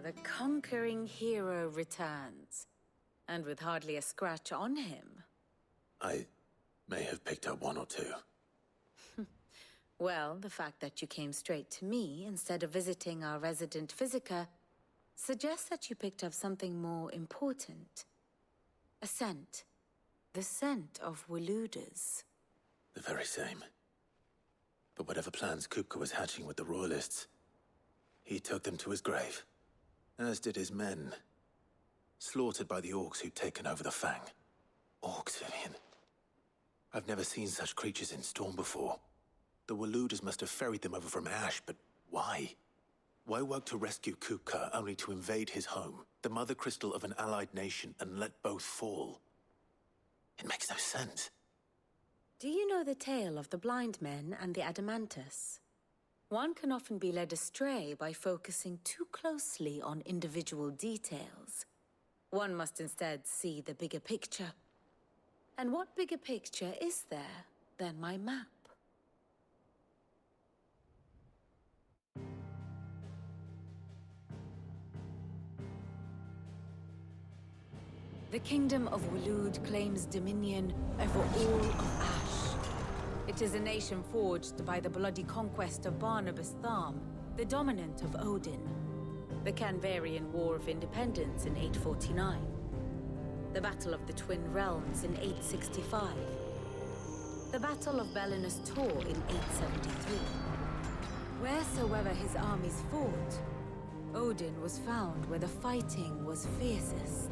the conquering hero returns. And with hardly a scratch on him. I may have picked up one or two. Well, the fact that you came straight to me instead of visiting our resident physiker suggests that you picked up something more important. A scent. The scent of Waludas. The very same. But whatever plans Kupka was hatching with the Royalists, he took them to his grave. As did his men. Slaughtered by the orcs who'd taken over the Fang. Orcs, Vivian. I've never seen such creatures in Storm before. The Waludas must have ferried them over from Ash, but why? Why work to rescue Kupka only to invade his home, the mother crystal of an allied nation, and let both fall? It makes no sense. Do you know the tale of the blind men and the Adamantus? One can often be led astray by focusing too closely on individual details. One must instead see the bigger picture. And what bigger picture is there than my map? The Kingdom of Waloed claims dominion over all of Ash. It is a nation forged by the bloody conquest of Barnabas Tharm, the dominant of Odin. The Canvarian War of Independence in 849. The Battle of the Twin Realms in 865. The Battle of Belinus Tor in 873. Wheresoever his armies fought, Odin was found where the fighting was fiercest.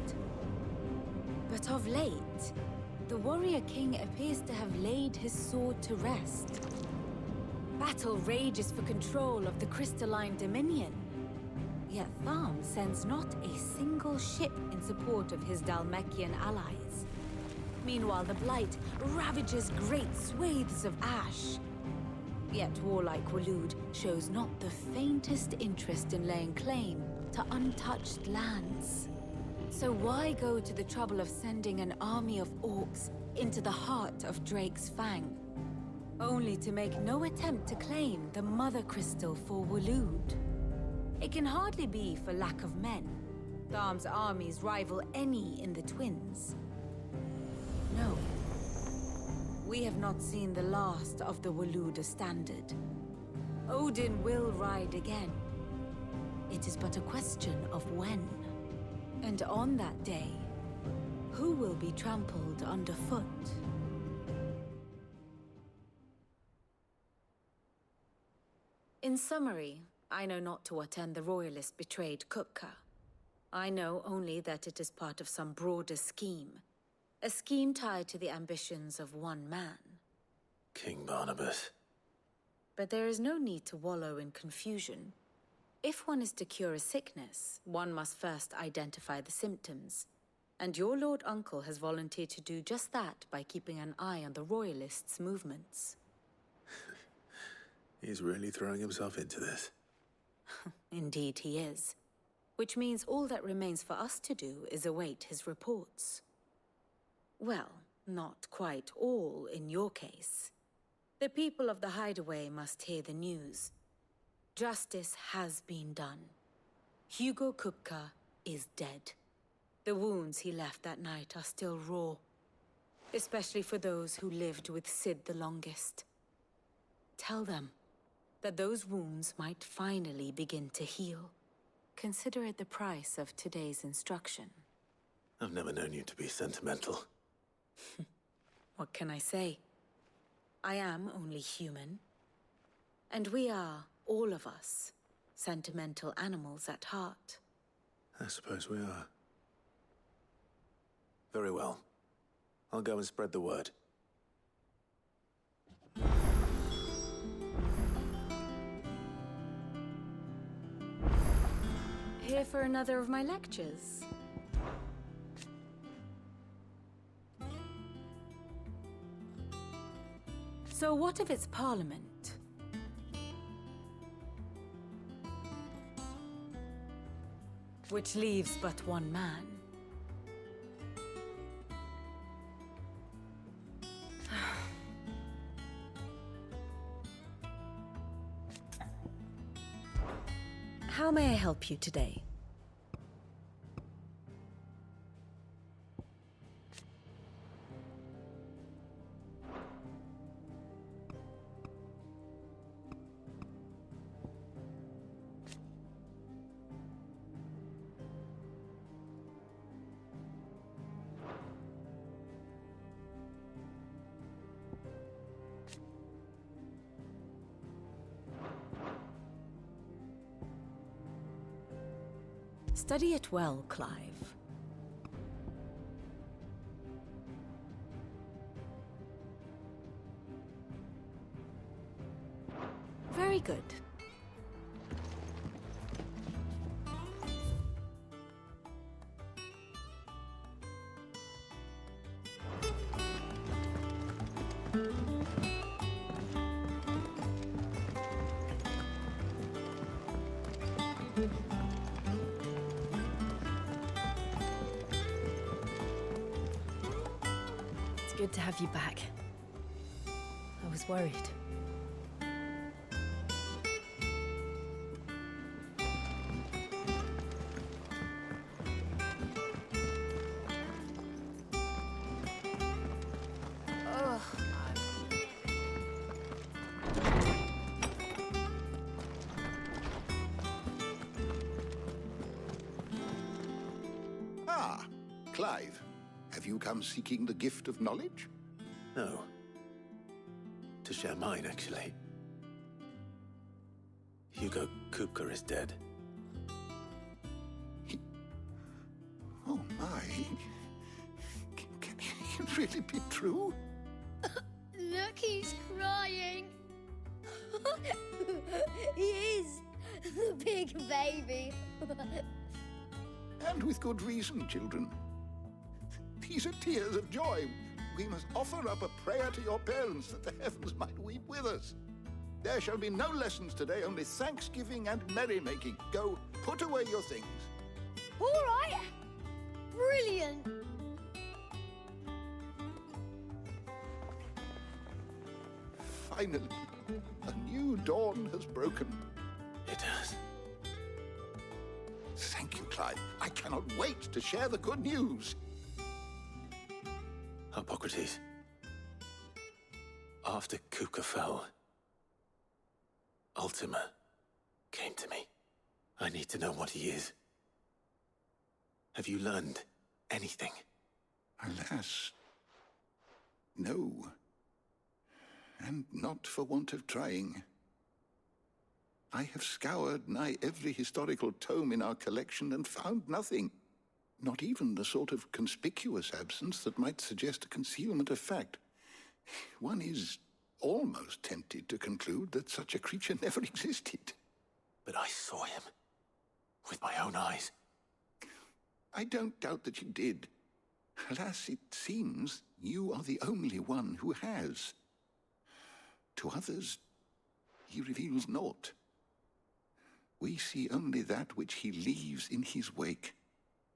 But of late, the warrior king appears to have laid his sword to rest. Battle rages for control of the crystalline dominion. Yet Tharm sends not a single ship in support of his Dhalmekian allies. Meanwhile, the Blight ravages great swathes of Ash. Yet warlike Waloed shows not the faintest interest in laying claim to untouched lands. So why go to the trouble of sending an army of orcs into the heart of Drake's Fang, only to make no attempt to claim the Mother Crystal for Waloed? It can hardly be for lack of men. Tharm's armies rival any in the Twins. No. We have not seen the last of the Waluda standard. Odin will ride again. It is but a question of when. And on that day, who will be trampled underfoot? In summary, I know not to what end the Royalists betrayed Kupka. I know only that it is part of some broader scheme. A scheme tied to the ambitions of one man. King Barnabas. But there is no need to wallow in confusion. If one is to cure a sickness, one must first identify the symptoms. And your Lord Uncle has volunteered to do just that by keeping an eye on the Royalists' movements. He's really throwing himself into this. Indeed he is. Which means all that remains for us to do is await his reports. Well, not quite all in your case. The people of the Hideaway must hear the news. Justice has been done. Hugo Kupka is dead. The wounds he left that night are still raw, especially for those who lived with Sid the longest. Tell them that those wounds might finally begin to heal. Consider it the price of today's instruction. I've never known you to be sentimental. What can I say? I am only human. And we are, all of us, sentimental animals at heart. I suppose we are. Very well. I'll go and spread the word. Here for another of my lectures? So what of its parliament? Which leaves but one man. How may I help you today? Study it well, Clive. Very good. It's good to have you back. I was worried. Ah, Clive. Have you come seeking the gift of knowledge? No. To share mine, actually. Hugo Kupka is dead. Oh, my. Can it really be true? Look, he's crying. He is. The big baby. And with good reason, children. These are tears of joy. We must offer up a prayer to your parents that the heavens might weep with us. There shall be no lessons today, only thanksgiving and merrymaking. Go, put away your things. All right. Brilliant. Finally, a new dawn has broken. It has. Thank you, Clive. I cannot wait to share the good news. Hippocrates. After Kupka fell, Ultima came to me. I need to know what he is. Have you learned anything? Alas, no. And not for want of trying. I have scoured nigh every historical tome in our collection and found nothing. Not even the sort of conspicuous absence that might suggest a concealment of fact. One is almost tempted to conclude that such a creature never existed. But I saw him. With my own eyes. I don't doubt that you did. Alas, it seems you are the only one who has. To others, he reveals naught. We see only that which he leaves in his wake,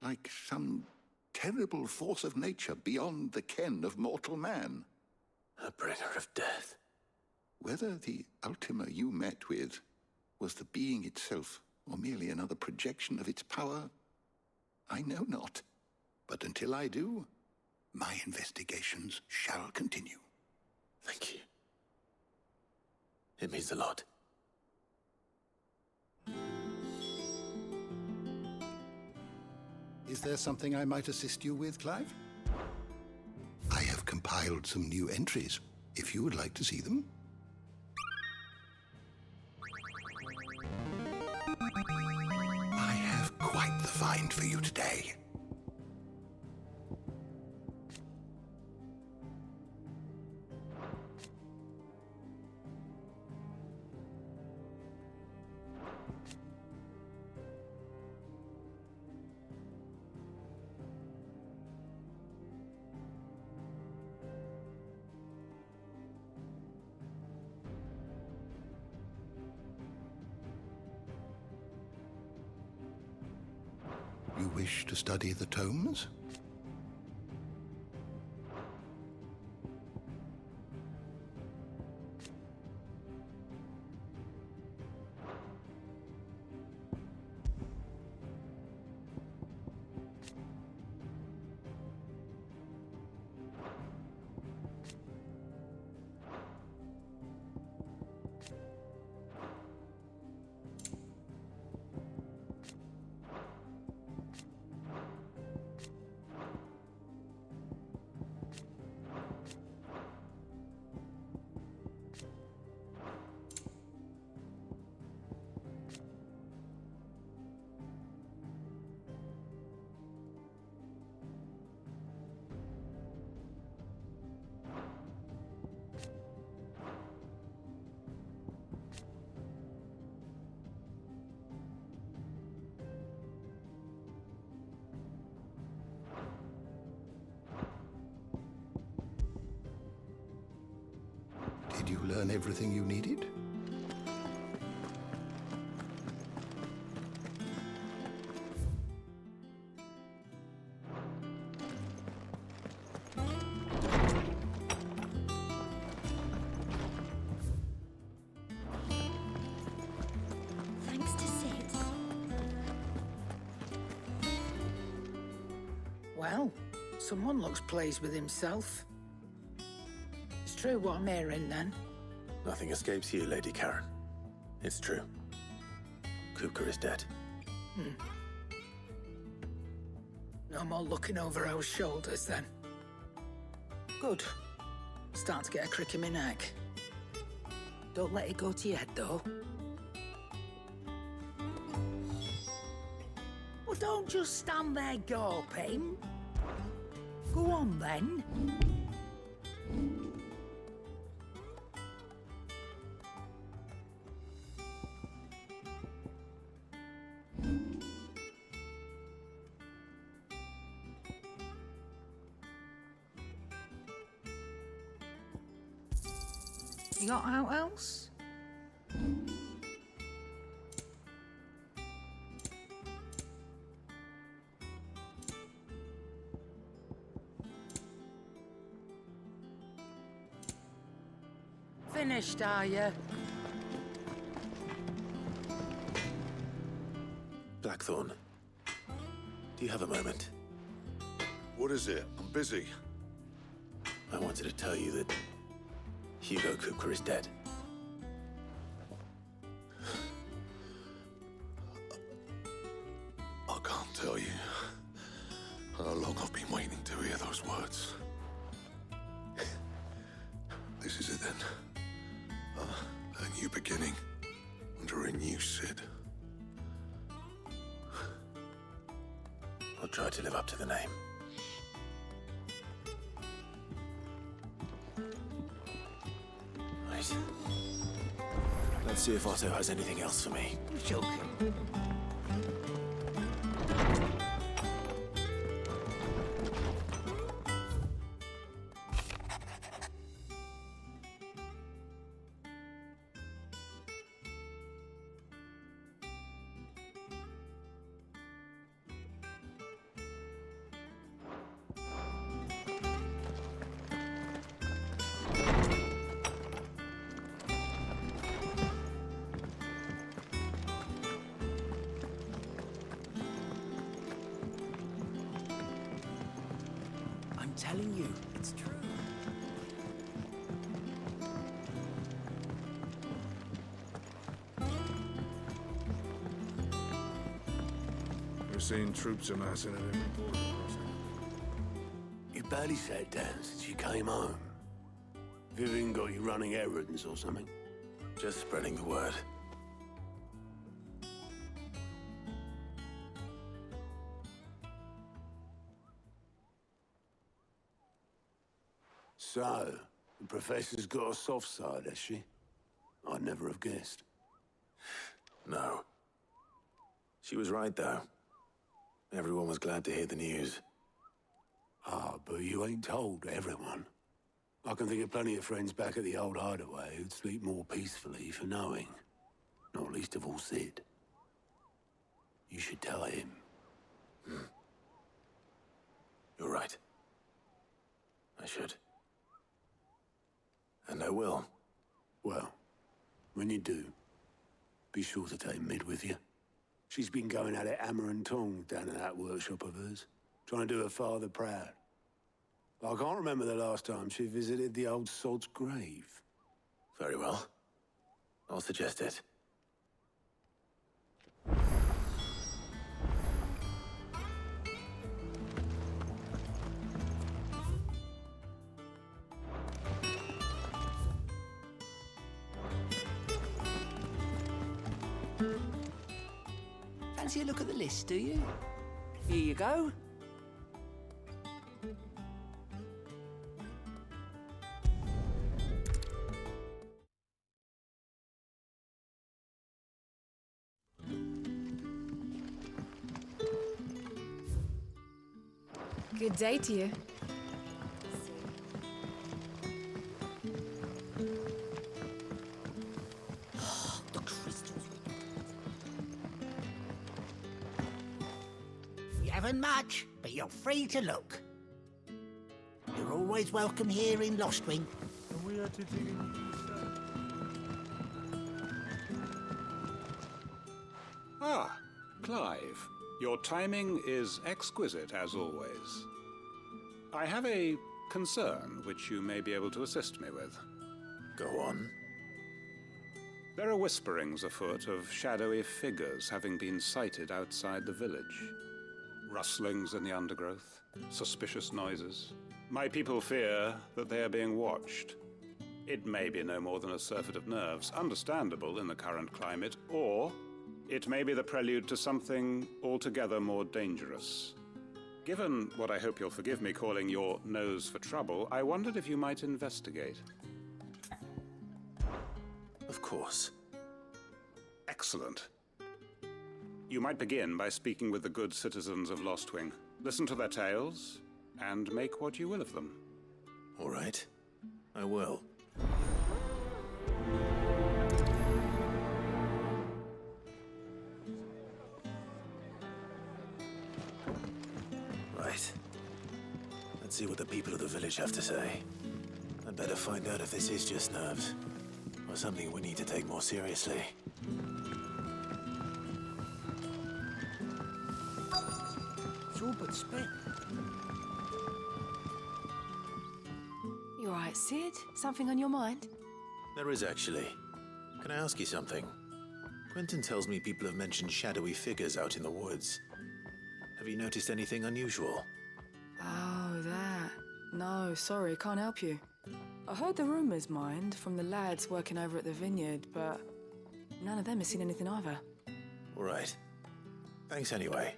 like some terrible force of nature beyond the ken of mortal man. A bringer of death. Whether the Ultima you met with was the being itself, or merely another projection of its power, I know not. But until I do, my investigations shall continue. Thank you. It means a lot. Is there something I might assist you with, Clive? I have compiled some new entries, if you would like to see them. I have quite the find for you today. You wish to study the tomes? learn everything you needed? Thanks to Sid. Well, someone looks pleased with himself. It's true what I'm hearing, then. Nothing escapes you, Lady Karen. It's true. Kupka is dead. No more looking over our shoulders, then. Good. Starting to get a crick in my neck. Don't let it go to your head, though. Well, don't just stand there gawping. Go on, then. You got out else? Finished, are you? Blackthorn, do you have a moment? What is it? I'm busy. I wanted to tell you that Hugo Kupka is dead. I can't tell you how long I've been waiting to hear those words. This is it then. A new beginning under a new Sid. I'll try to live up to the name. Right. Let's see if Otto has anything else for me. You're joking. I'm telling you, it's true. We're seeing troops amassing at every border crossing. You barely sat down since you came home. Vivian got you running errands or something? Just spreading the word. So, the Professor's got a soft side, has she? I'd never have guessed. No. She was right, though. Everyone was glad to hear the news. Ah, but you ain't told everyone. I can think of plenty of friends back at the old hideaway who'd sleep more peacefully for knowing. Not least of all Sid. You should tell him. You're right. I should. And I will. Well, when you do, be sure to take Mid with you. She's been going at it hammer and tongs down in that workshop of hers, trying to do her father proud. I can't remember the last time she visited the old sod's grave. Very well. I'll suggest it. Fancy a look at the list, do you? Here you go. Good day to you. haven't much, but you're free to look. You're always welcome here in Lostwing. Ah, Clive. Your timing is exquisite, as always. I have a concern which you may be able to assist me with. Go on. There are whisperings afoot of shadowy figures having been sighted outside the village. Rustlings in the undergrowth, suspicious noises. My people fear that they are being watched. It may be no more than a surfeit of nerves, understandable in the current climate, or it may be the prelude to something altogether more dangerous. Given what I hope you'll forgive me calling your nose for trouble, I wondered if you might investigate. Of course. Excellent. You might begin by speaking with the good citizens of Lostwing. Listen to their tales, and make what you will of them. All right. I will. Right. Let's see what the people of the village have to say. I'd better find out if this is just nerves, or something we need to take more seriously. It's all but spent. You all right, Sid? Something on your mind? There is actually. Can I ask you something? Quentin tells me people have mentioned shadowy figures out in the woods. Have you noticed anything unusual? Oh, that. No, sorry, can't help you. I heard the rumours, mind, from the lads working over at the vineyard, but none of them has seen anything either. All right. Thanks anyway.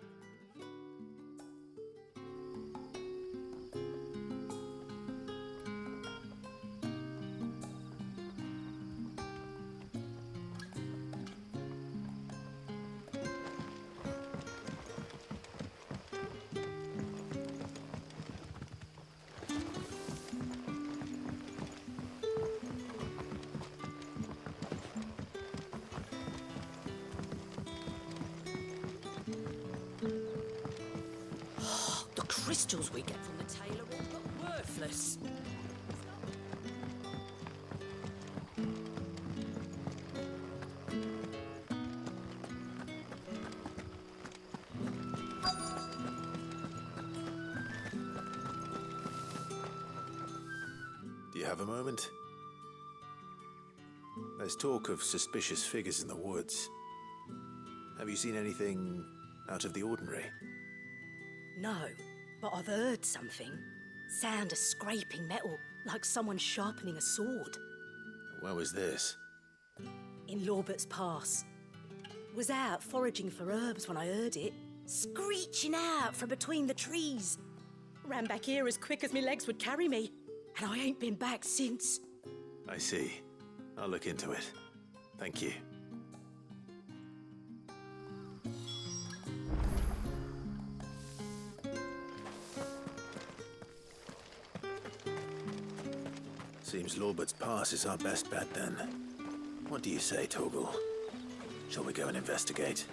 The crystals we get from the tailor all but worthless. Do you have a moment? There's talk of suspicious figures in the woods. Have you seen anything out of the ordinary? No, but I've heard something. Sound of scraping metal, like someone sharpening a sword. Where was this? In Lorbert's Pass. Was out foraging for herbs when I heard it, screeching out from between the trees. Ran back here as quick as my legs would carry me, and I ain't been back since. I see. I'll look into it. Thank you. Seems Lorbert's Pass is our best bet, then. What do you say, Torgal? Shall we go and investigate?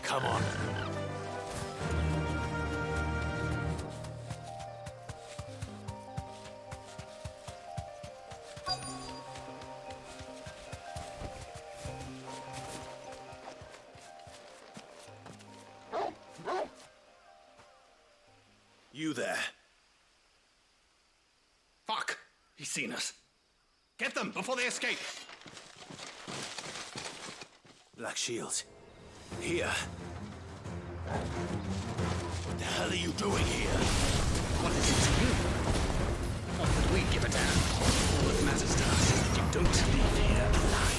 Come on. You there. Fuck! He's seen us. Get them before they escape! Black Shield. Here. What the hell are you doing here? What is it to you? Not that we give a damn. All that matters to us is that you don't leave here alive.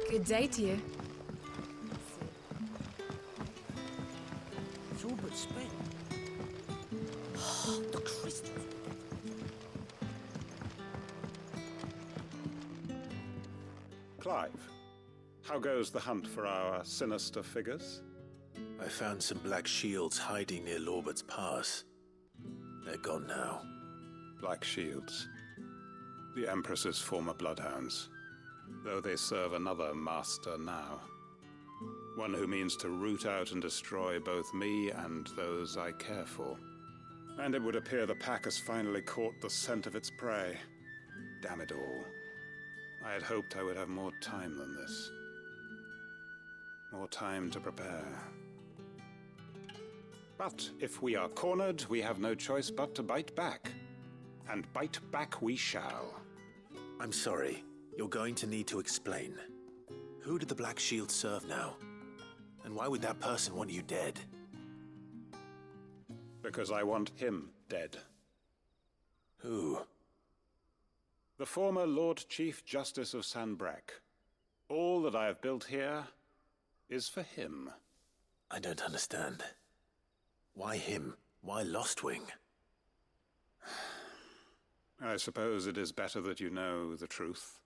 Good day to you. It's all but spent. Oh, the crystals. Clive, how goes the hunt for our sinister figures? I found some black shields hiding near Lorbert's Pass. They're gone now. Black shields. The Empress's former bloodhounds. Though they serve another master now. One who means to root out and destroy both me and those I care for. And it would appear the pack has finally caught the scent of its prey. Damn it all. I had hoped I would have more time than this. More time to prepare. But if we are cornered, we have no choice but to bite back. And bite back we shall. I'm sorry. You're going to need to explain. Who did the Black Shield serve now? And why would that person want you dead? Because I want him dead. Who? The former Lord Chief Justice of Sanbreque. All that I have built here is for him. I don't understand. Why him? Why Lostwing? I suppose it is better that you know the truth.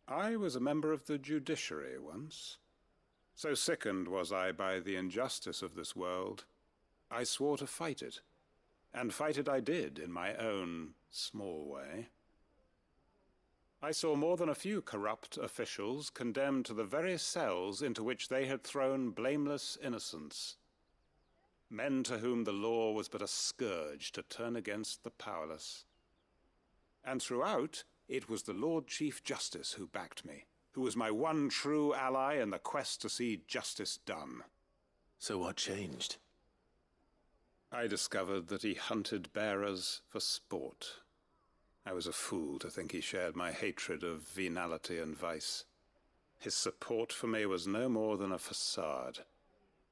I was a member of the judiciary once. So sickened was I by the injustice of this world, I swore to fight it. And fight it I did in my own small way. I saw more than a few corrupt officials condemned to the very cells into which they had thrown blameless innocents. Men to whom the law was but a scourge to turn against the powerless. And throughout, it was the Lord Chief Justice who backed me, who was my one true ally in the quest to see justice done. So what changed? I discovered that he hunted bearers for sport. I was a fool to think he shared my hatred of venality and vice. His support for me was no more than a facade,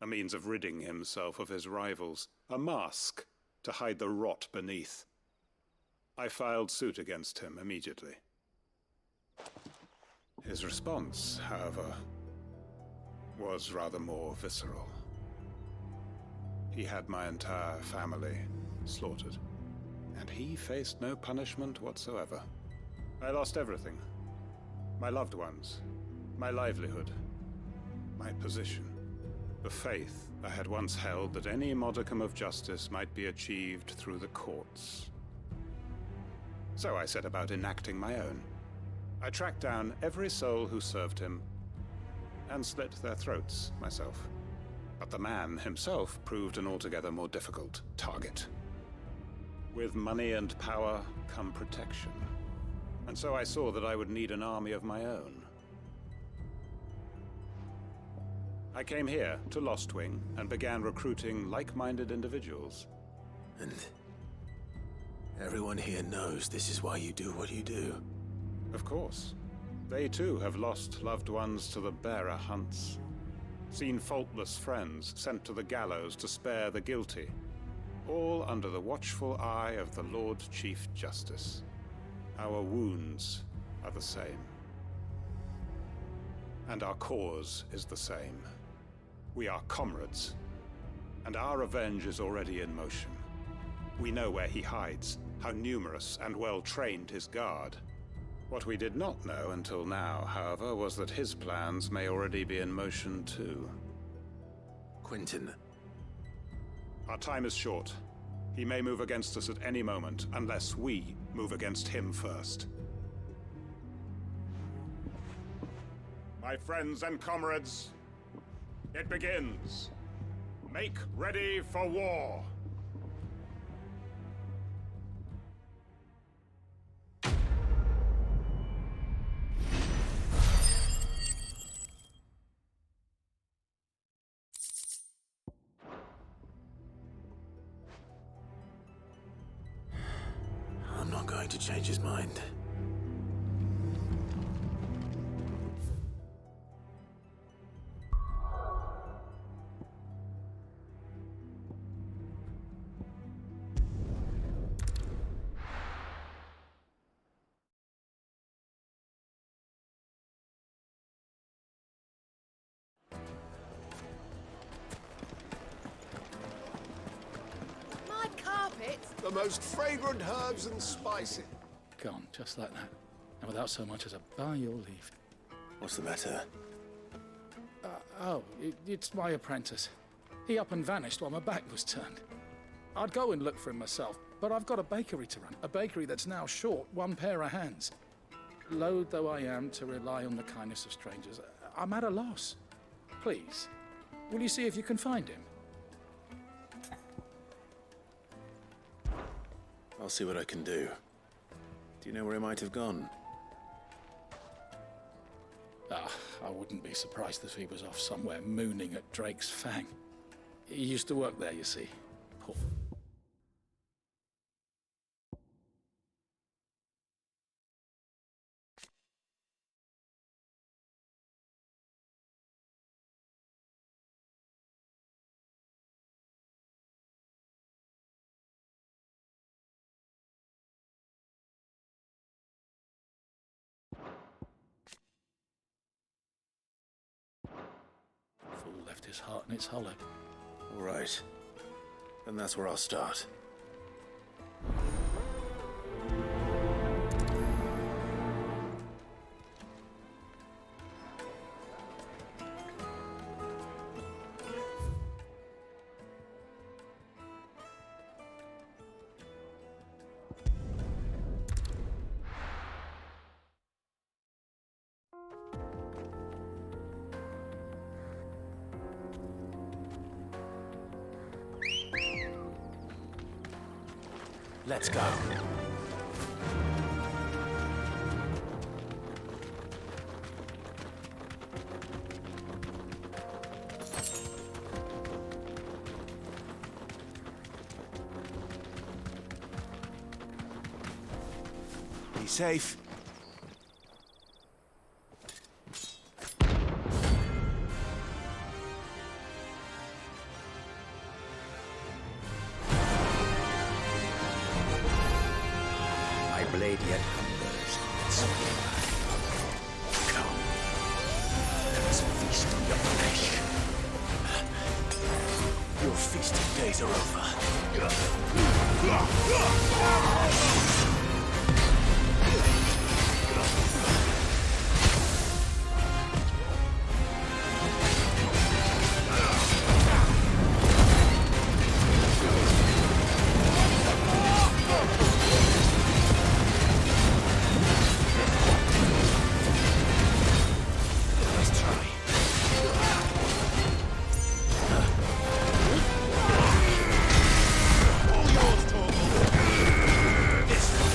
a means of ridding himself of his rivals, a mask to hide the rot beneath. I filed suit against him immediately. His response, however, was rather more visceral. He had my entire family slaughtered, and he faced no punishment whatsoever. I lost everything. My loved ones, my livelihood, my position, the faith I had once held that any modicum of justice might be achieved through the courts. So I set about enacting my own. I tracked down every soul who served him, and slit their throats myself. But the man himself proved an altogether more difficult target. With money and power come protection, and so I saw that I would need an army of my own. I came here to Lostwing and began recruiting like-minded individuals. And everyone here knows this is why you do what you do. Of course. They too have lost loved ones to the bearer hunts. Seen faultless friends sent to the gallows to spare the guilty. All under the watchful eye of the Lord Chief Justice. Our wounds are the same. And our cause is the same. We are comrades. And our revenge is already in motion. We know where he hides, how numerous and well-trained his guard. What we did not know until now, however, was that his plans may already be in motion too. Quentin. Our time is short. He may move against us at any moment, unless we move against him first. My friends and comrades, It begins. Make ready for war. I'm not going to change his mind. My carpet! The most fragrant herbs and spices. Gone, just like that. And without so much as a by your leave. What's the matter? It's my apprentice. He up and vanished while my back was turned. I'd go and look for him myself, but I've got a bakery to run. A bakery that's now short one pair of hands. Loath though I am to rely on the kindness of strangers, I'm at a loss. Please, will you see if you can find him? I'll see what I can do. Do you know where he might have gone? I wouldn't be surprised if he was off somewhere mooning at Drake's Fang. He used to work there, you see. Poor. Fool left his heart in its hollow. All right. Then that's where I'll start. Let's go. Be safe. Blade yet hungers. Come, let us feast on your flesh. Your feasting days are over. This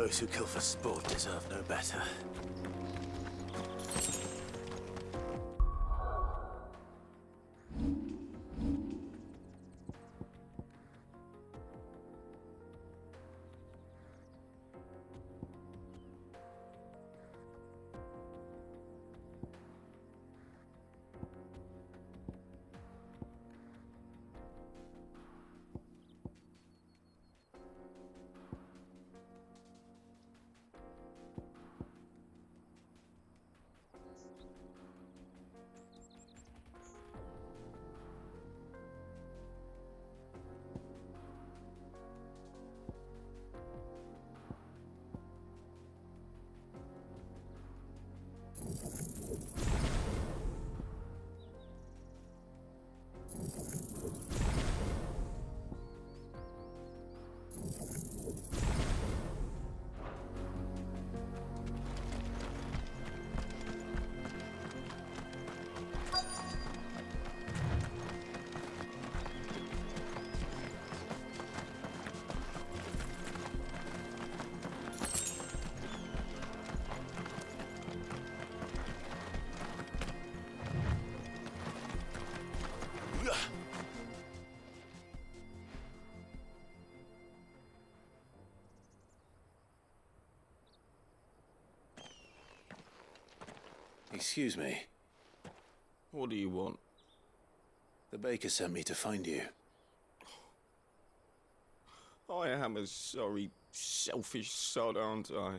Those who kill for sport deserve no better. Excuse me. What do you want? The baker sent me to find you. I am a sorry, selfish sod, aren't I?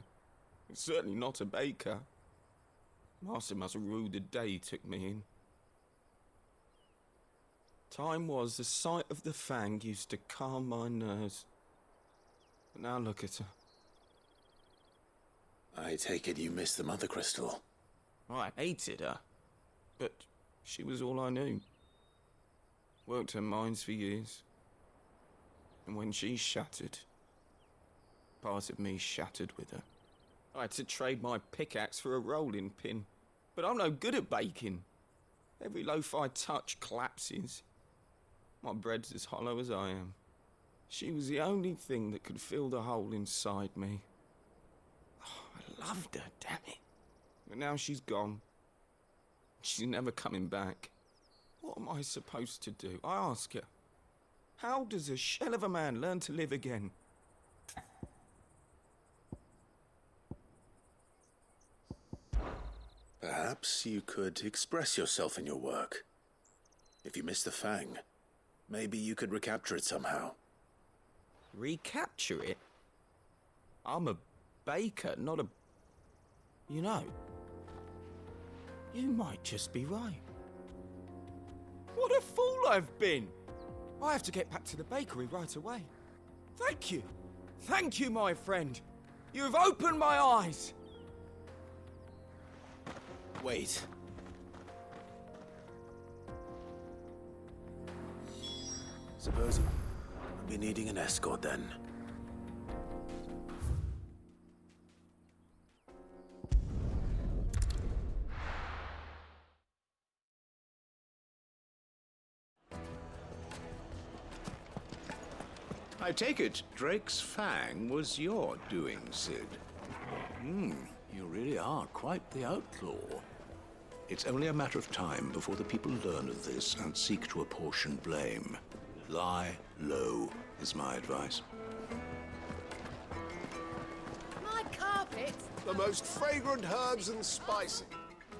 Certainly not a baker. Master must have ruled the day he took me in. Time was the sight of the Fang used to calm my nerves. But now look at her. I take it you missed the Mother Crystal. I hated her, but she was all I knew. Worked her mines for years. And when she shattered, part of me shattered with her. I had to trade my pickaxe for a rolling pin, but I'm no good at baking. Every loaf I touch collapses. My bread's as hollow as I am. She was the only thing that could fill the hole inside me. Oh, I loved her, damn it. But now she's gone. She's never coming back. What am I supposed to do? I ask her. How does a shell of a man learn to live again? Perhaps you could express yourself in your work. If you miss the Fang, maybe you could recapture it somehow. Recapture it? I'm a baker, not a... You know, you might just be right. What a fool I've been! I have to get back to the bakery right away. Thank you. Thank you, my friend. You've opened my eyes. Wait. Suppose I'll be needing an escort then. I take it Drake's Fang was your doing, Sid. You really are quite the outlaw. It's only a matter of time before the people learn of this and seek to apportion blame. Lie low is my advice. My carpet. The most fragrant herbs and spices.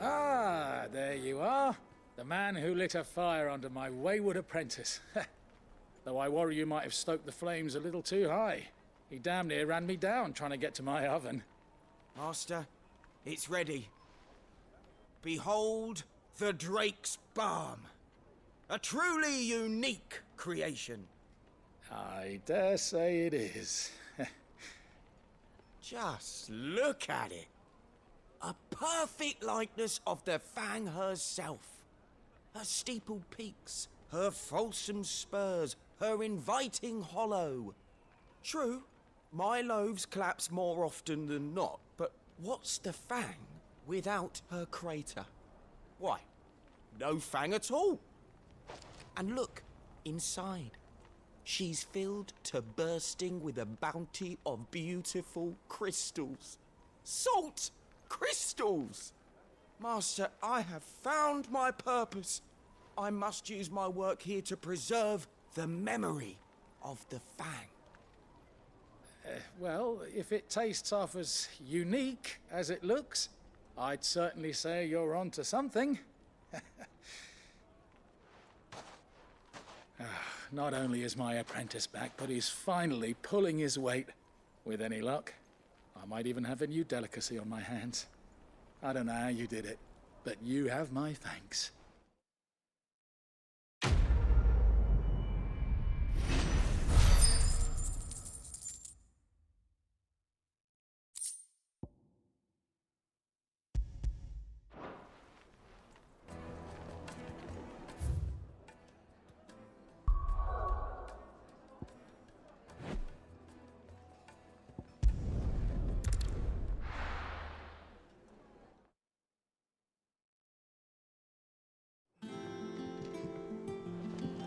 Ah, there you are. The man who lit a fire under my wayward apprentice. Though I worry you might have stoked the flames a little too high. He damn near ran me down trying to get to my oven. Master, it's ready. Behold the Drake's Balm. A truly unique creation. I dare say it is. Just look at it. A perfect likeness of the Fang herself. Her steeple peaks, her fulsome spurs, her inviting hollow. True, my loaves collapse more often than not, but what's the Fang without her crater? Why, no Fang at all. And look, inside. She's filled to bursting with a bounty of beautiful crystals. Salt crystals! Master, I have found my purpose. I must use my work here to preserve the memory of the Fang. Well, if it tastes half as unique as it looks, I'd certainly say you're onto something. Not only is my apprentice back, but he's finally pulling his weight. With any luck, I might even have a new delicacy on my hands. I don't know how you did it, but you have my thanks.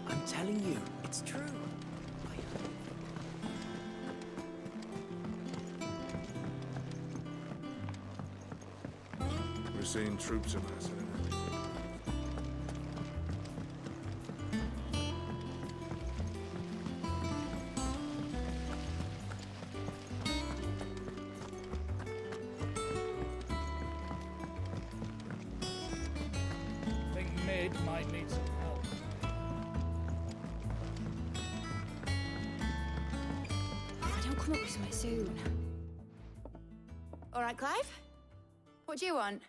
I'm telling you, it's true. We're seeing troops amassing. I think Mid might need some help. If I don't come up with something soon. All right, Clive? What do you want?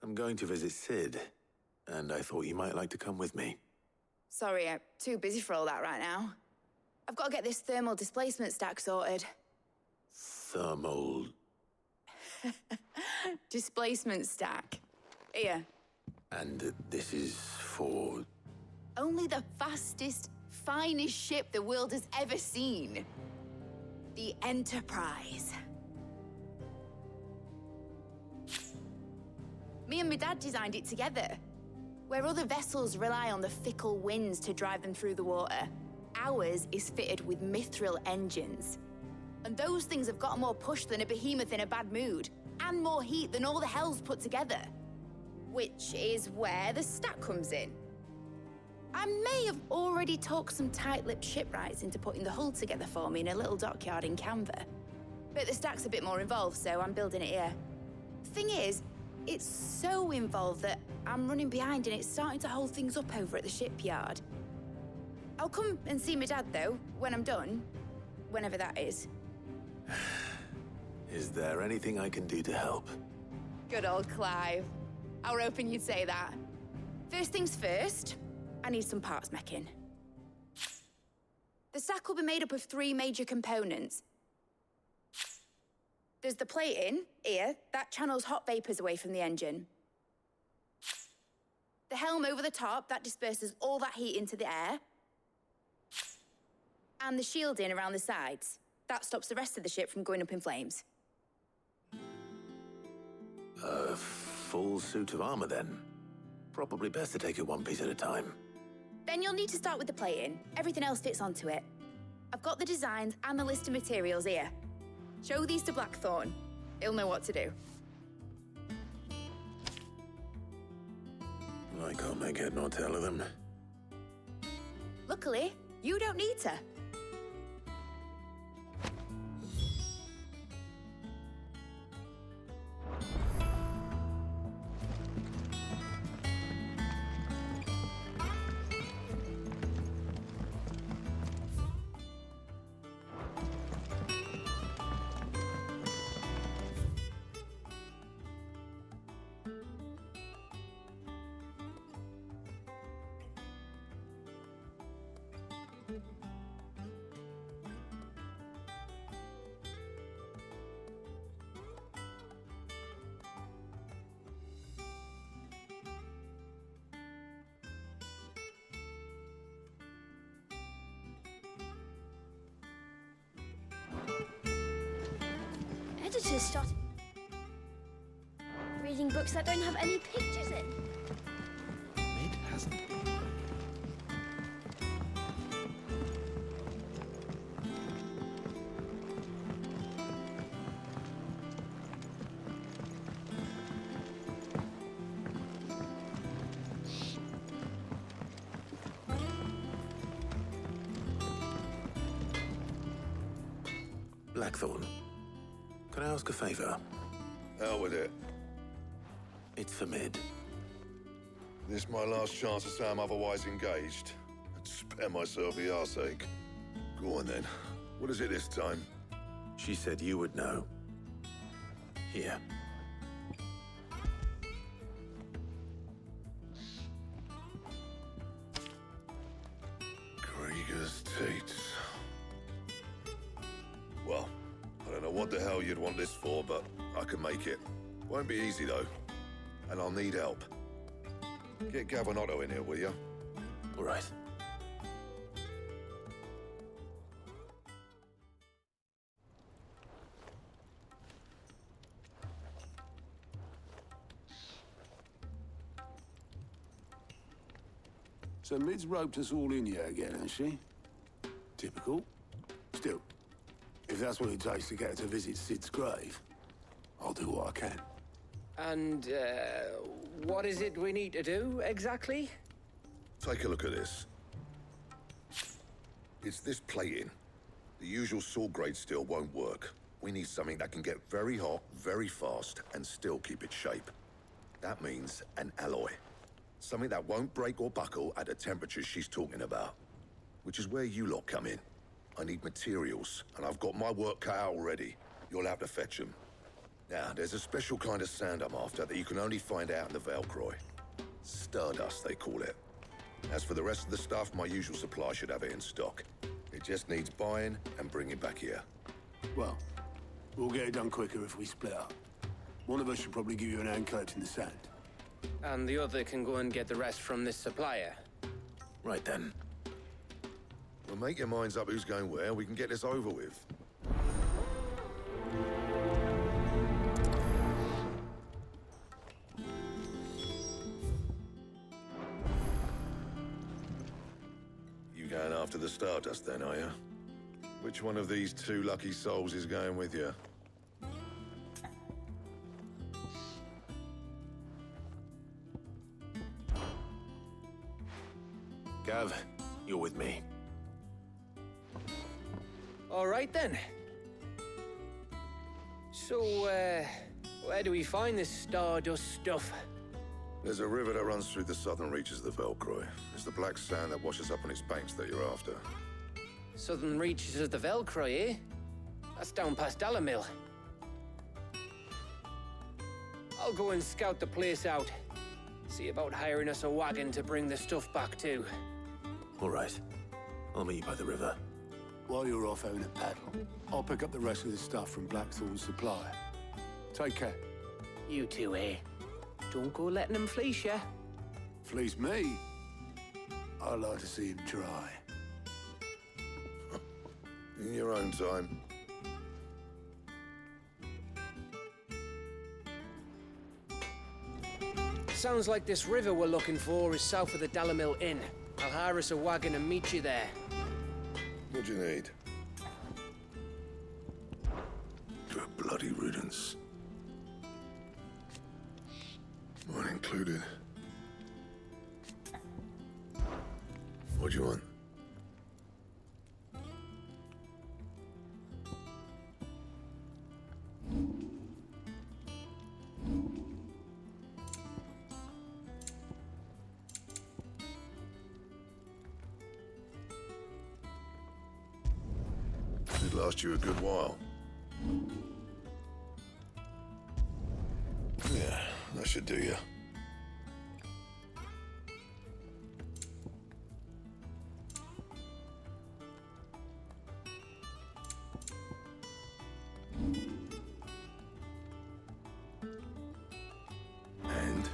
I'm going to visit Sid, and I thought you might like to come with me. Sorry, I'm too busy for all that right now. I've got to get this thermal displacement stack sorted. Thermal... Displacement stack. Here. And this is for... Only the fastest, finest ship the world has ever seen. The Enterprise. Me and my dad designed it together. Where other vessels rely on the fickle winds to drive them through the water, ours is fitted with mithril engines. And those things have got more push than a behemoth in a bad mood, and more heat than all the hells put together. Which is where the stack comes in. I may have already talked some tight-lipped shipwrights into putting the hull together for me in a little dockyard in Canva. But the stack's a bit more involved, so I'm building it here. Thing is, it's so involved that I'm running behind and it's starting to hold things up over at the shipyard. I'll come and see my dad, though, when I'm done. Whenever that is. Is there anything I can do to help? Good old Clive. I were hoping you'd say that. First things first, I need some parts meching. The stack will be made up of 3 major components. There's the plating, here, that channels hot vapors away from the engine. The helm over the top, that disperses all that heat into the air. And the shielding around the sides. That stops the rest of the ship from going up in flames. A full suit of armor, then? Probably best to take it one piece at a time. Then you'll need to start with the plating. Everything else fits onto it. I've got the designs and the list of materials here. Show these to Blackthorn. He'll know what to do. I can't make head nor tail of them. Luckily, you don't need to. Editors start reading books that don't have any pictures in. Mid hasn't. Blackthorn. Can I ask a favor? Out with it. It's for Mid. This my last chance to say I'm otherwise engaged. And spare myself the arseache. Go on then. What is it this time? She said you would know. Here. Krieger's Tates. Well, I don't know what the hell you'd want this for, but I can make it. Won't be easy, though. And I'll need help. Get Gavinotto in here, will you? All right. So Mid's roped us all in here again, hasn't she? Typical. Still, if that's what it takes to get her to visit Sid's grave, I'll do what I can. And, what is it we need to do, exactly? Take a look at this. It's this plating. The usual sword grade steel won't work. We need something that can get very hot, very fast, and still keep its shape. That means an alloy. Something that won't break or buckle at the temperatures she's talking about. Which is where you lot come in. I need materials, and I've got my work cut out already. You'll have to fetch them. Now, there's a special kind of sand I'm after that you can only find out in the Velcroy. Stardust, they call it. As for the rest of the stuff, my usual supply should have it in stock. It just needs buying and bringing back here. Well, we'll get it done quicker if we split up. One of us should probably give you an hand collecting the sand. And the other can go and get the rest from this supplier. Right then. Well, make your minds up who's going where, we can get this over with. You going after the Stardust then, are you? Which one of these two lucky souls is going with you? Gav, you're with me. All right, then. So, where do we find this Stardust stuff? There's a river that runs through the southern reaches of the Velcroy. It's the black sand that washes up on its banks that you're after. Southern reaches of the Velcroy, eh? That's down past Dalamil. I'll go and scout the place out. See about hiring us a wagon to bring the stuff back to. All right. I'll meet you by the river. While you're off having a paddle, I'll pick up the rest of the stuff from Blackthorn's supply. Take care. You two, eh? Don't go letting them fleece ya. Fleece me? I'd like to see him try. In your own time. Sounds like this river we're looking for is south of the Dalamil Inn. I'll hire us a wagon and meet you there. What do you need? Good bloody riddance. Mine included. What do you want? It'd last you a good while. Yeah, that should do you. And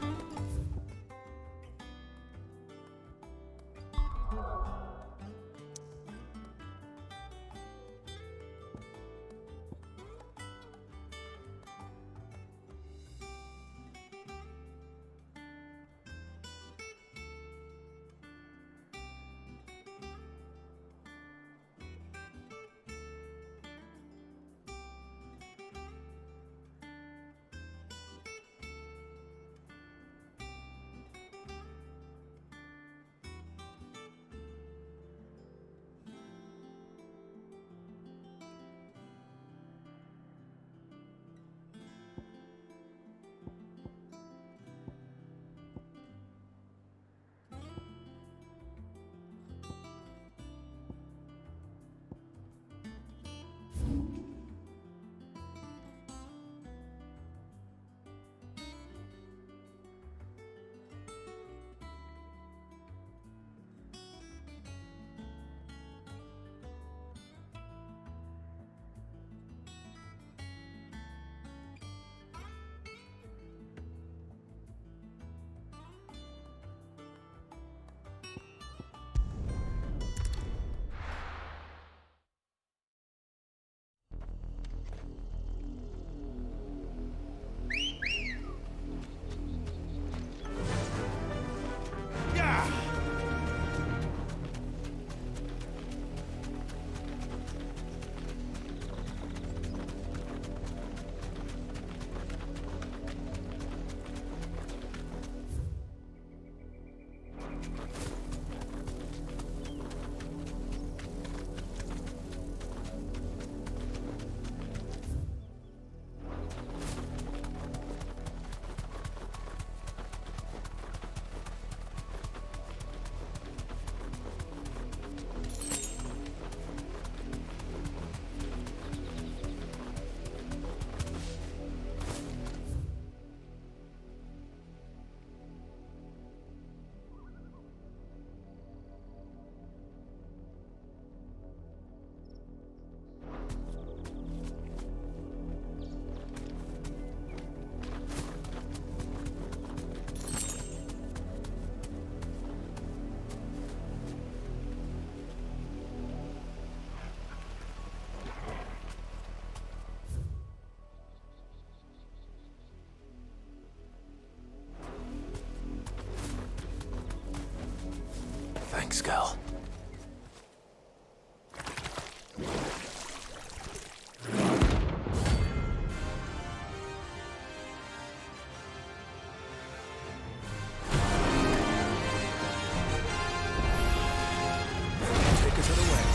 Thanks, Cal. Take us away.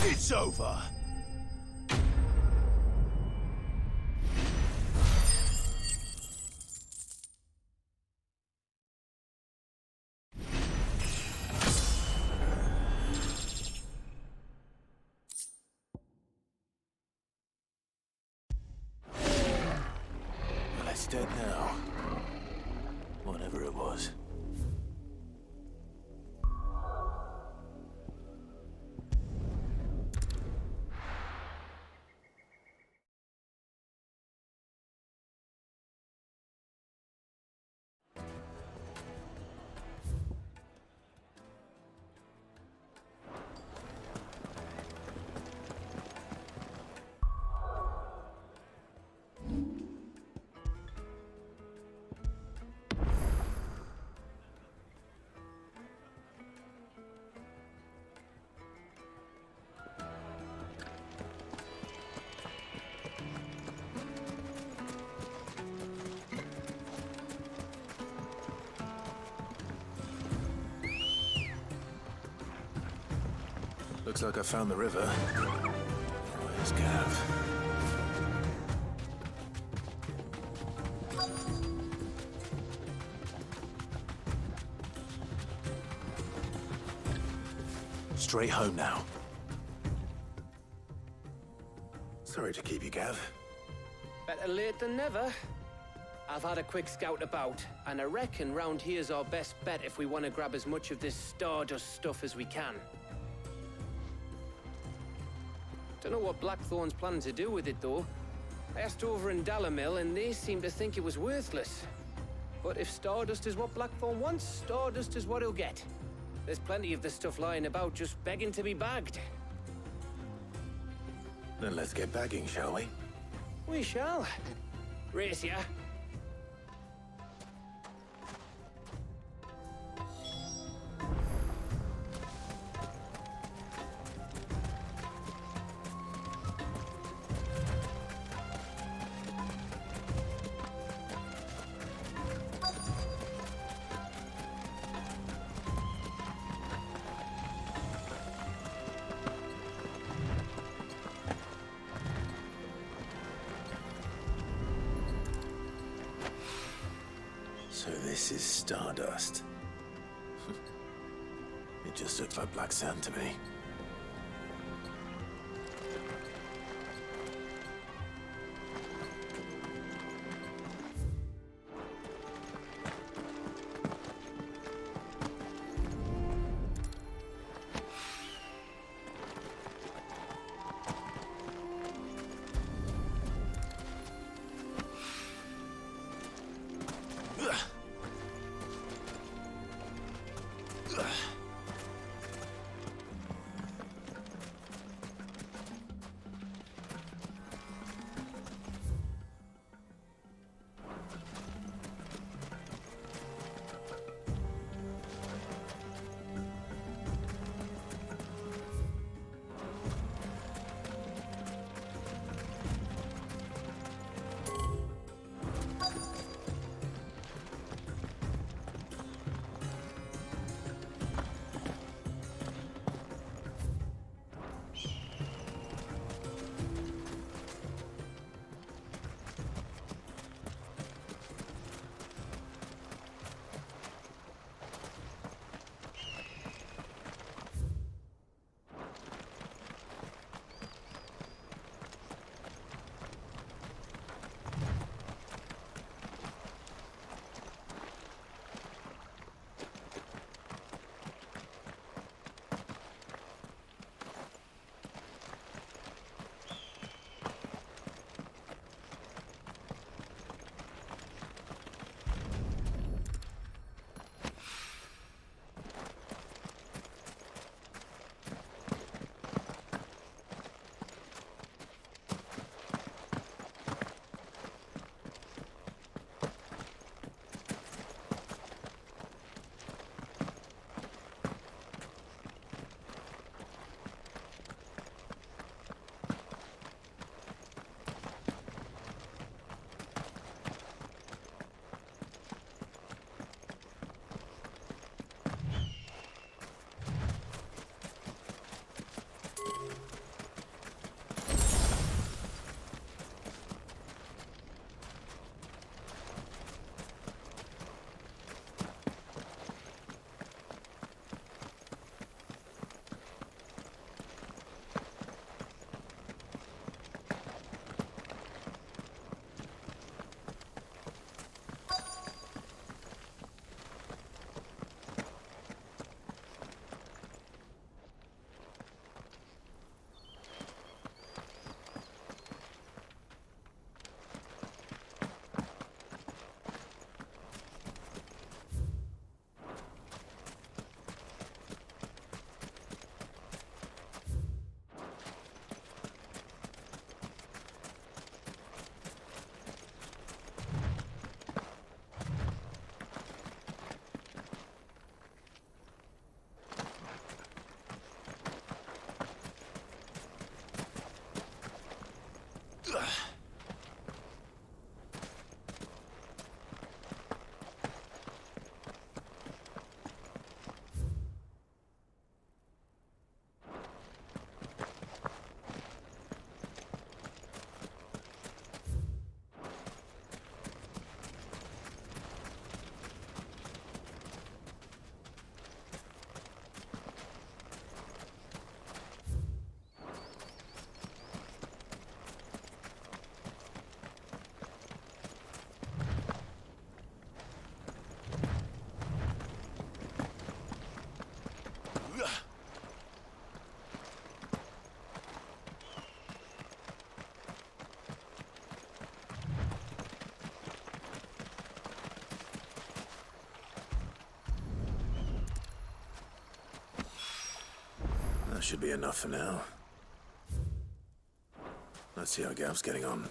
It's over. Well, it's dead now. Whatever it was. Looks like I found the river. Where's Gav? Straight home now. Sorry to keep you, Gav. Better late than never. I've had a quick scout about, and I reckon round here's our best bet if we want to grab as much of this Stardust stuff as we can. Don't know what Blackthorn's planning to do with it, though. I asked over in Dalamil, and they seem to think it was worthless. But if Stardust is what Blackthorn wants, Stardust is what he'll get. There's plenty of the stuff lying about, just begging to be bagged. Then let's get bagging, shall we? We shall. Race ya. So this is Stardust. It just looks like black sand to me. should be enough for now. Let's see how Gav's getting on.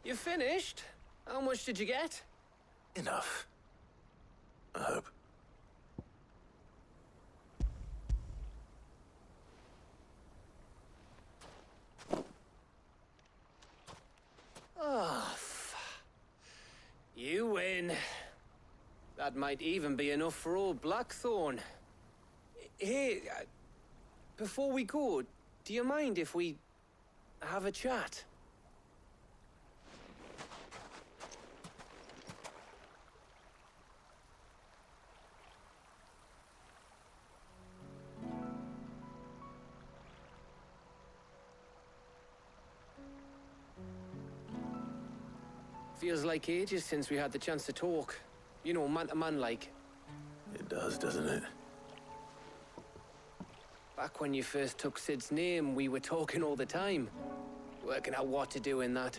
You finished? How much did you get? Enough. I hope. Oh, you win. That might even be enough for old Blackthorn. Hey, before we go, do you mind if we have a chat? Feels like ages since we had the chance to talk. You know, man to man like. It does, doesn't it? Back when you first took Sid's name, we were talking all the time. Working out what to do in that.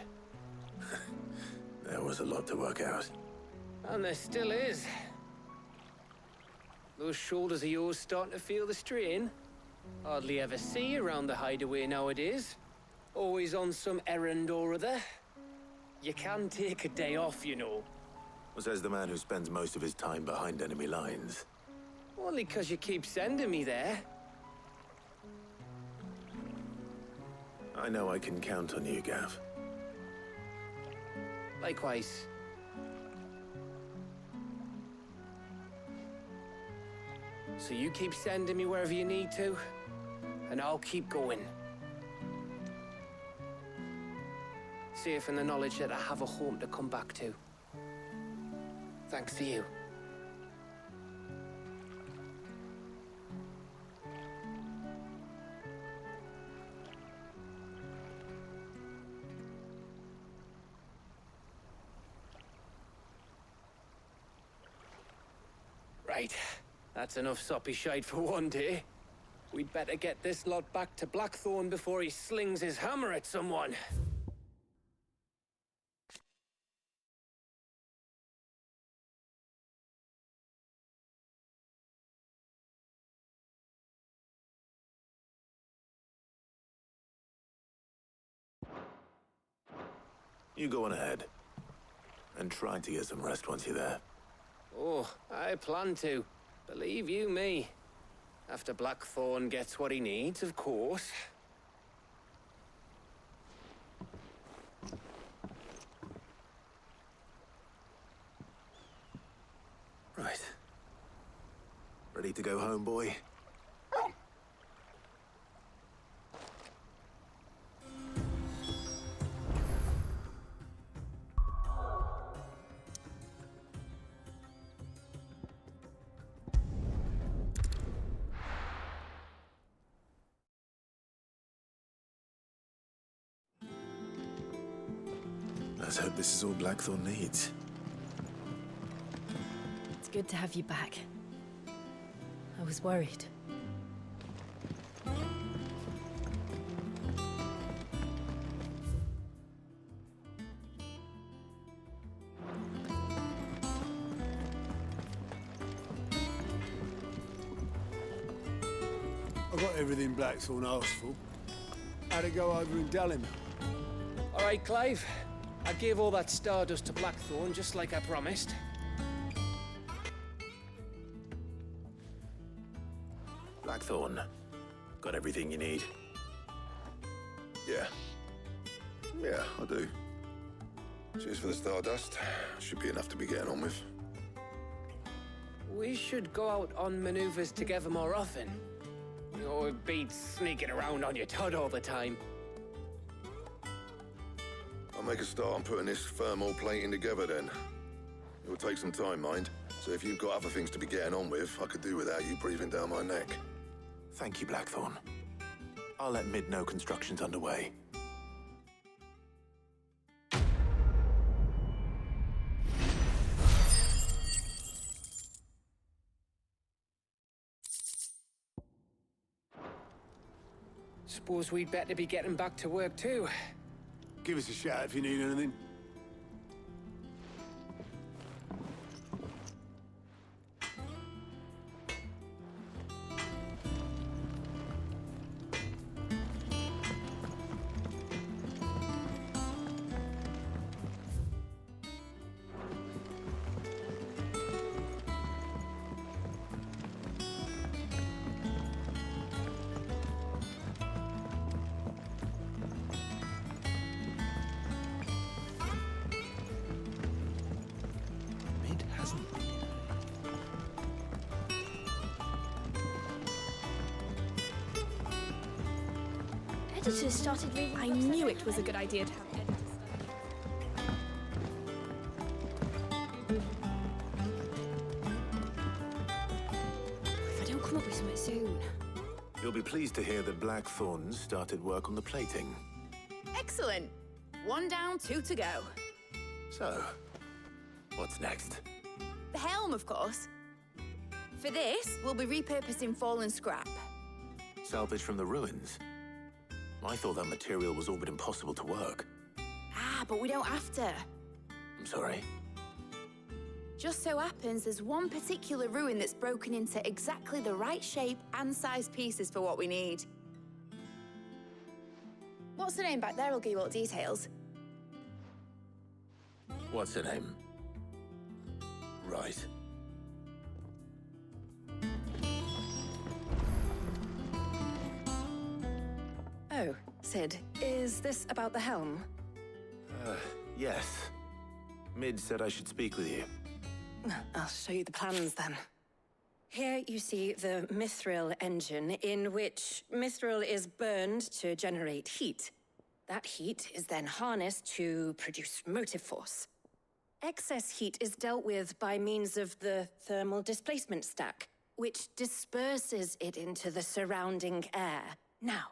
There was a lot to work out. And there still is. Those shoulders of yours starting to feel the strain. Hardly ever see you around the hideaway nowadays. Always on some errand or other. You can take a day off, you know. Says the man who spends most of his time behind enemy lines. Only 'cause you keep sending me there. I know I can count on you, Gav. Likewise. So you keep sending me wherever you need to, and I'll keep going. Safe in the knowledge that I have a home to come back to. Thanks to you. Right. That's enough soppy shite for one day. We'd better get this lot back to Blackthorn before he slings his hammer at someone. You go on ahead. And try to get some rest once you're there. Oh, I plan to. Believe you me. After Blackthorn gets what he needs, of course. Right. Ready to go home, boy? Let's hope this is all Blackthorn needs. It's good to have you back. I was worried. I got everything Blackthorn asked for. How'd it go over in Dalimil? All right, Clive. I gave all that stardust to Blackthorn, just like I promised. Blackthorn, got everything you need? Yeah. Yeah, I do. Cheers for the stardust. Should be enough to be getting on with. We should go out on maneuvers together more often. You know, it beats sneaking around on your Todd all the time. I'll make a start on putting this thermal plating together then. It will take some time, mind. So if you've got other things to be getting on with, I could do without you breathing down my neck. Thank you, Blackthorn. I'll let Mid know construction's underway. suppose we'd better be getting back to work too. Give us a shout if you need anything. Editors started reading. I knew it was a good idea to have editors. If I don't come up with something soon. You'll be pleased to hear that Blackthorn started work on the plating. Excellent. 1 down, 2 to go. So, what's next? The helm, of course. For this, we'll be repurposing fallen scrap. Salvage from the ruins? I thought that material was all but impossible to work. Ah, but we don't have to. I'm sorry. Just so happens there's one particular ruin that's broken into exactly the right shape and size pieces for what we need. What's the name back there? I'll give you all the details. What's her name? Right. Oh, Sid, is this about the helm? Yes. Mid said I should speak with you. I'll show you the plans then. Here you see the mithril engine, in which mithril is burned to generate heat. That heat is then harnessed to produce motive force. Excess heat is dealt with by means of the thermal displacement stack, which disperses it into the surrounding air. Now,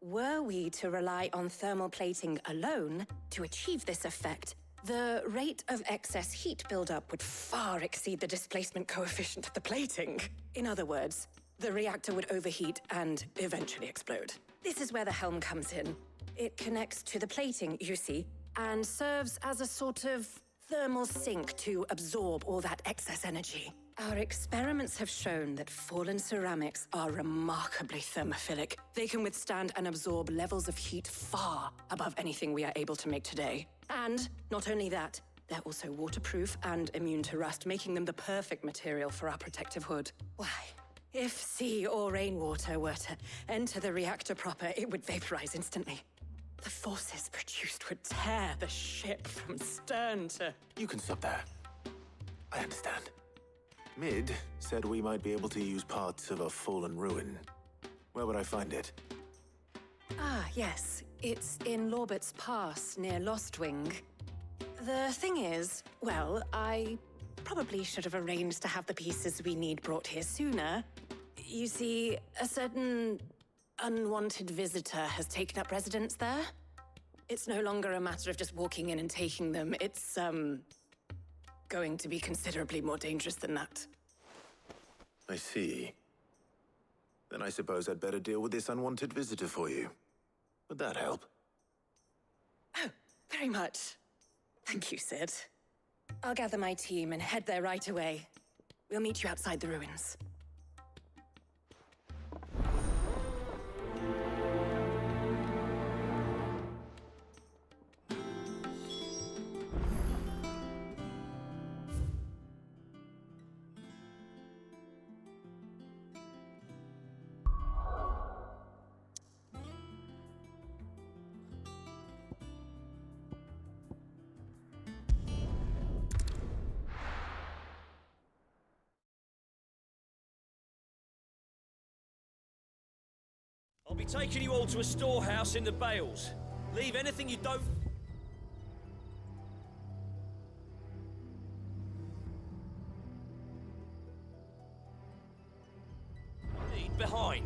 were we to rely on thermal plating alone to achieve this effect, the rate of excess heat buildup would far exceed the displacement coefficient of the plating. In other words, the reactor would overheat and eventually explode. This is where the helm comes in. It connects to the plating, you see, and serves as a sort of thermal sink to absorb all that excess energy. Our experiments have shown that fallen ceramics are remarkably thermophilic. They can withstand and absorb levels of heat far above anything we are able to make today. And not only that, they're also waterproof and immune to rust, making them the perfect material for our protective hood. Why? If sea or rainwater were to enter the reactor proper, it would vaporize instantly. The forces produced would tear the ship from stern to... You can stop there. I understand. Mid said we might be able to use parts of a fallen ruin. Where would I find it? Ah, yes. It's in Lorbert's Pass, near Lostwing. The thing is, well, I probably should have arranged to have the pieces we need brought here sooner. You see, a certain unwanted visitor has taken up residence there. It's no longer a matter of just walking in and taking them. It's, going to be considerably more dangerous than that. I see. Then I suppose I'd better deal with this unwanted visitor for you. Would that help? Oh, very much. Thank you, Sid. I'll gather my team and head there right away. We'll meet you outside the ruins. I'll be taking you all to a storehouse in the Bales. Leave anything you don't... need behind.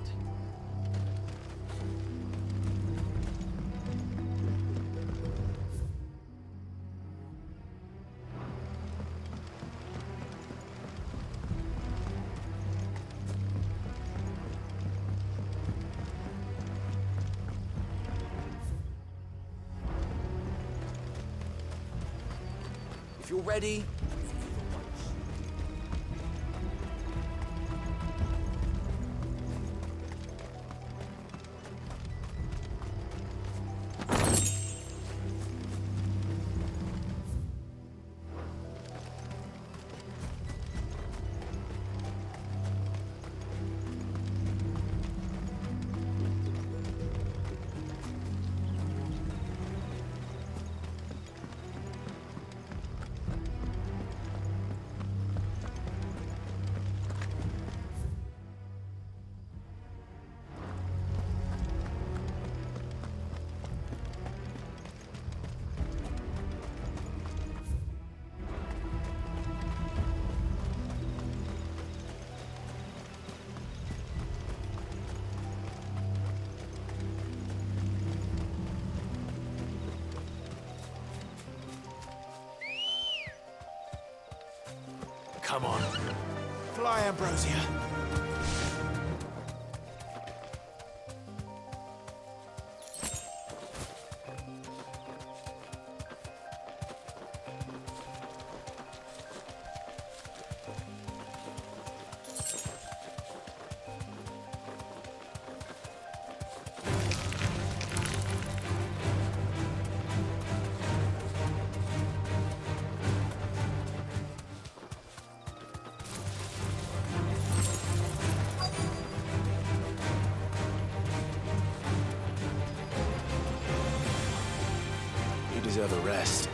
If you're ready... Come on. Fly, Ambrosia. Deserve a rest.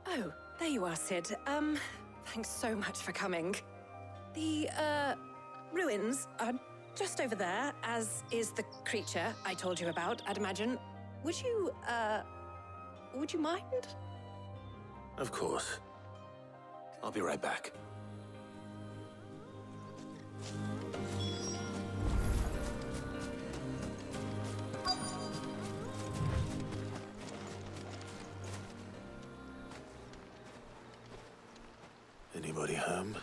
Oh, there you are, Sid. Thanks so much for coming. The, ruins are just over there, as is the creature I told you about, I'd imagine. Would you mind? Of course. I'll be right back. Anybody home?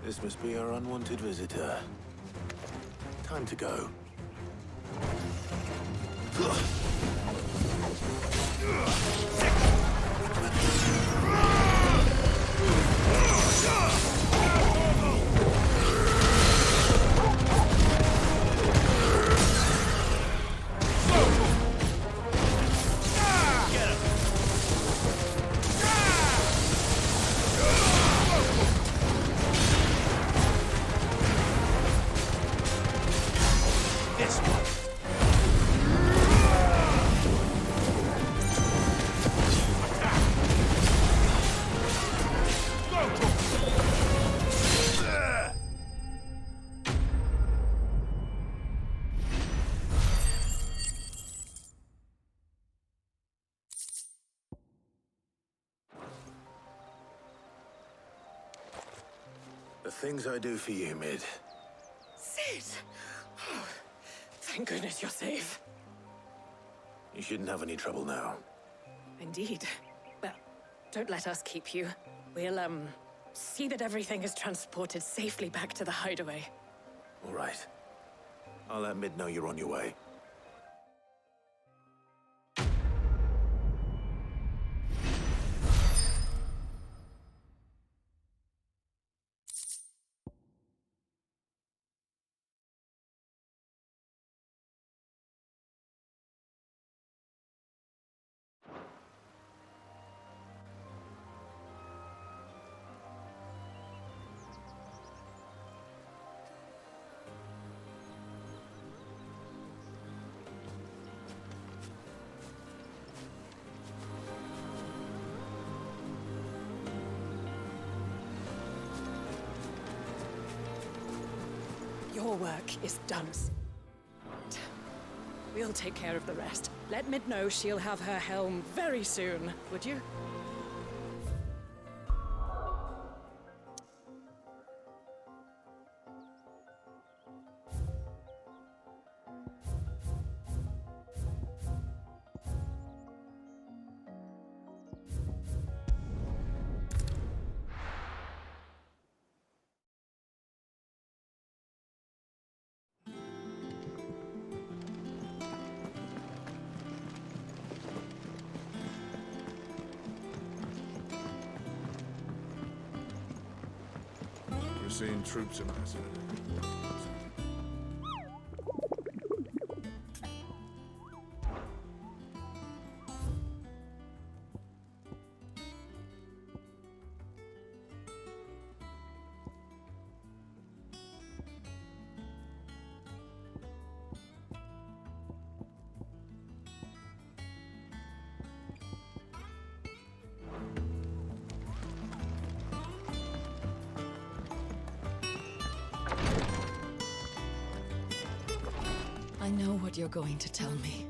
This must be our unwanted visitor. Time to go. The things I do for you, Mid. Sid! Oh, thank goodness you're safe. You shouldn't have any trouble now. Indeed. Well, don't let us keep you. We'll, see that everything is transported safely back to the hideaway. All right. I'll let Mid know you're on your way. Your work is done. We'll take care of the rest. Let Mid know she'll have her helm very soon, would you? seen troops amassing at every port of crossing. I know what you're going to tell me.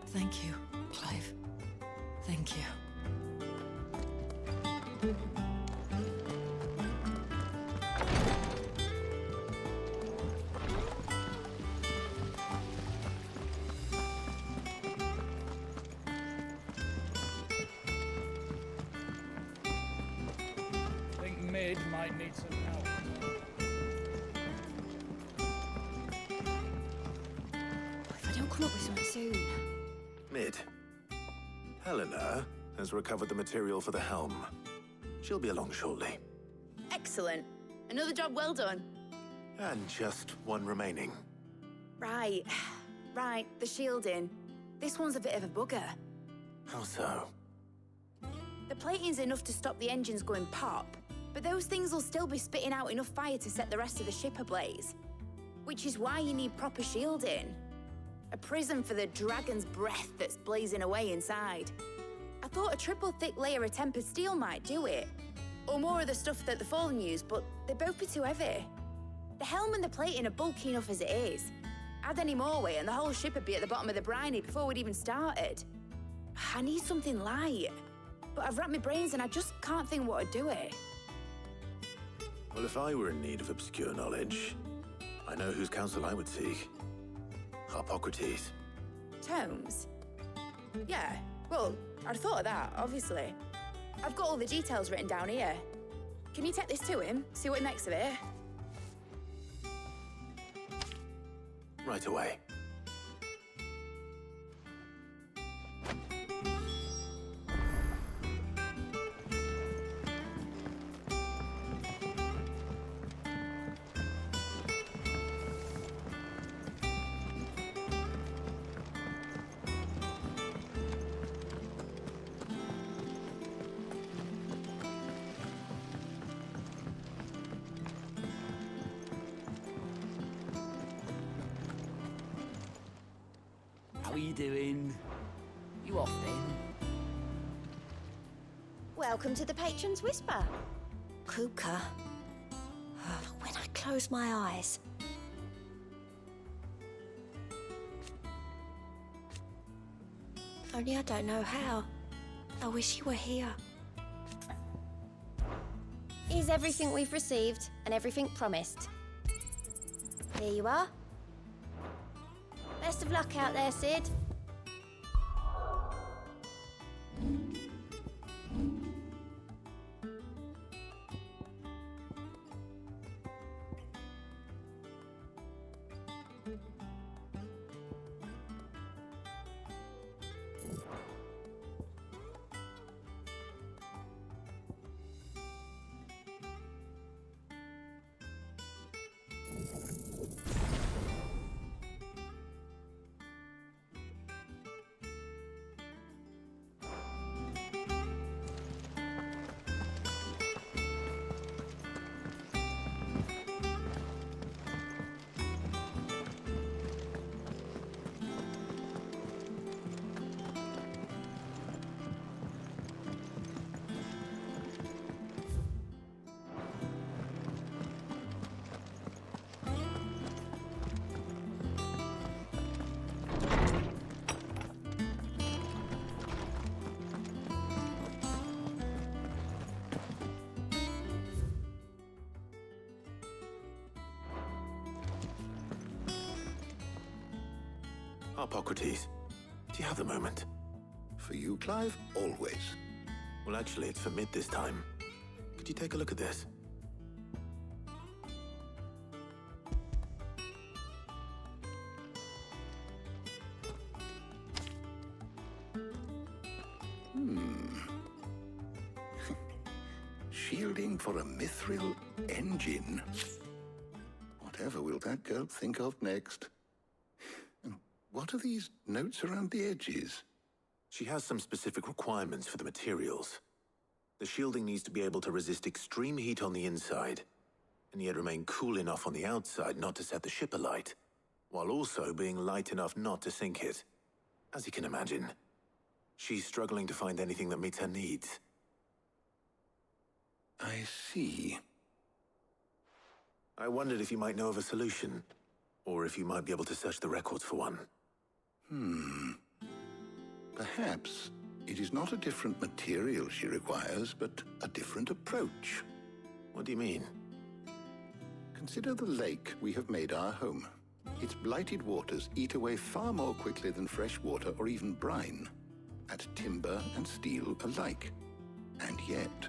Thank you, Clive. Thank you. I think Mid might need some help. If I don't come up with something soon. Mid. Helena has recovered the material for the helm. She'll be along shortly. Excellent. Another job well done. And just one remaining. Right. Right, the shielding. This one's a bit of a bugger. How so? The plating's enough to stop the engines going pop, but those things will still be spitting out enough fire to set the rest of the ship ablaze. Which is why you need proper shielding. A prison for the dragon's breath that's blazing away inside. I thought a triple thick layer of tempered steel might do it. Or more of the stuff that the Fallen use, but they'd both be too heavy. The helm and the plating are bulky enough as it is. Add any more weight and the whole ship would be at the bottom of the briny before we'd even started. I need something light. But I've racked my brains and I just can't think what would do it. Well, if I were in need of obscure knowledge, I know whose counsel I would seek. Harpocrates. Tomes? Yeah, well, I'd thought of that, obviously. I've got all the details written down here. Can you take this to him, see what he makes of it? Right away. How are you doing? You off then? Welcome to the Patron's Whisper. Kuka. When I close my eyes. Only I don't know how. I wish you were here. Here's everything we've received and everything promised. Here you are. Best of luck out there, Sid. Harpocrates, do you have the moment? For you, Clive, always. Well, actually, it's for Mid this time. Could you take a look at this? shielding for a mithril engine. Whatever will that girl think of next? And what are these notes around the edges? She has some specific requirements for the materials. The shielding needs to be able to resist extreme heat on the inside, and yet remain cool enough on the outside not to set the ship alight, while also being light enough not to sink it. As you can imagine, she's struggling to find anything that meets her needs. I see. I wondered if you might know of a solution, or if you might be able to search the records for one. Perhaps it is not a different material she requires, but a different approach. What do you mean? Consider the lake we have made our home. Its blighted waters eat away far more quickly than fresh water or even brine, at timber and steel alike. And yet,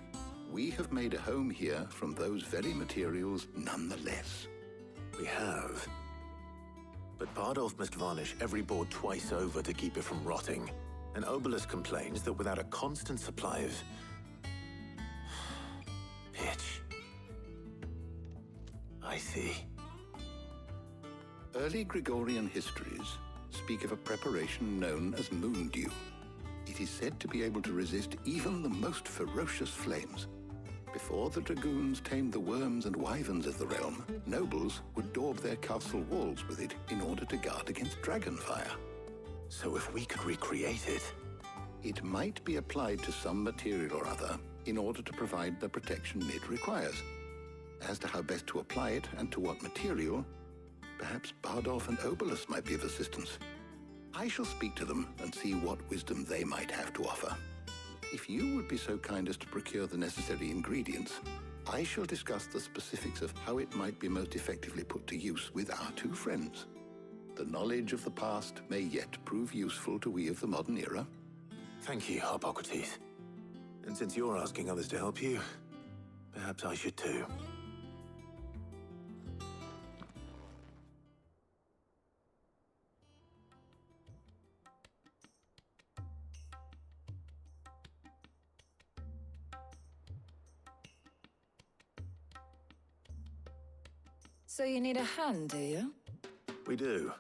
we have made a home here from those very materials nonetheless. We have. But Bardolph must varnish every board twice over to keep it from rotting. And Obelus complains that without a constant supply of pitch. I see. Early Gregorian histories speak of a preparation known as moon dew. It is said to be able to resist even the most ferocious flames. Before the dragoons tamed the worms and wyverns of the realm, nobles would daub their castle walls with it in order to guard against dragonfire. So if we could recreate it... It might be applied to some material or other in order to provide the protection it requires. As to how best to apply it and to what material, perhaps Bardolph and Obelus might be of assistance. I shall speak to them and see what wisdom they might have to offer. If you would be so kind as to procure the necessary ingredients, I shall discuss the specifics of how it might be most effectively put to use with our two friends. The knowledge of the past may yet prove useful to we of the modern era. Thank you, Hippocrates. And since you're asking others to help you, perhaps I should too. So you need a hand, do you? We do.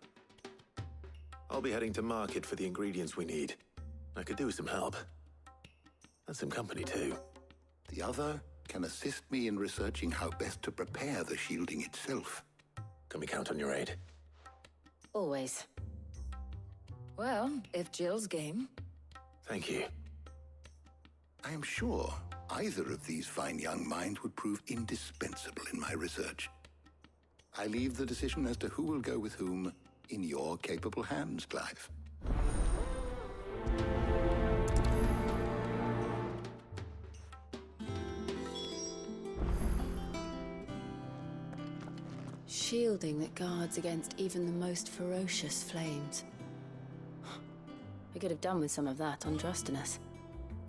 I'll be heading to market for the ingredients we need. I could do with some help. And some company, too. The other can assist me in researching how best to prepare the shielding itself. Can we count on your aid? Always. Well, if Jill's game. Thank you. I am sure either of these fine young minds would prove indispensable in my research. I leave the decision as to who will go with whom in your capable hands, Clive. Shielding that guards against even the most ferocious flames. I could have done with some of that on Drustinus.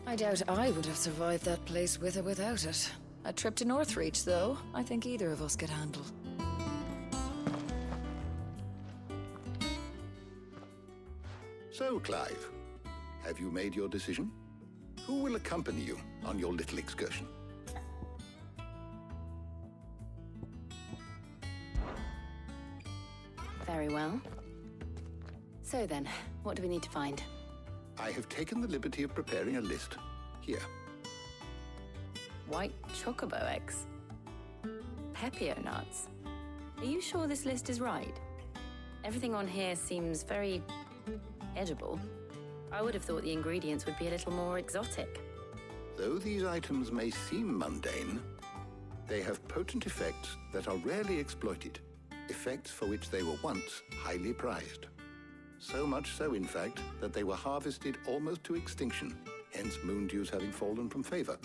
I doubt I would have survived that place with or without it. A trip to Northreach, though, I think either of us could handle. So, Clive, have you made your decision? Who will accompany you on your little excursion? Very well. So then, what do we need to find? I have taken the liberty of preparing a list. Here. White chocobo eggs. Pepio nuts. Are you sure this list is right? Everything on here seems very edible. I would have thought the ingredients would be a little more exotic. Though these items may seem mundane, they have potent effects that are rarely exploited, effects for which they were once highly prized. So much so, in fact, that they were harvested almost to extinction, hence moon dews having fallen from favor.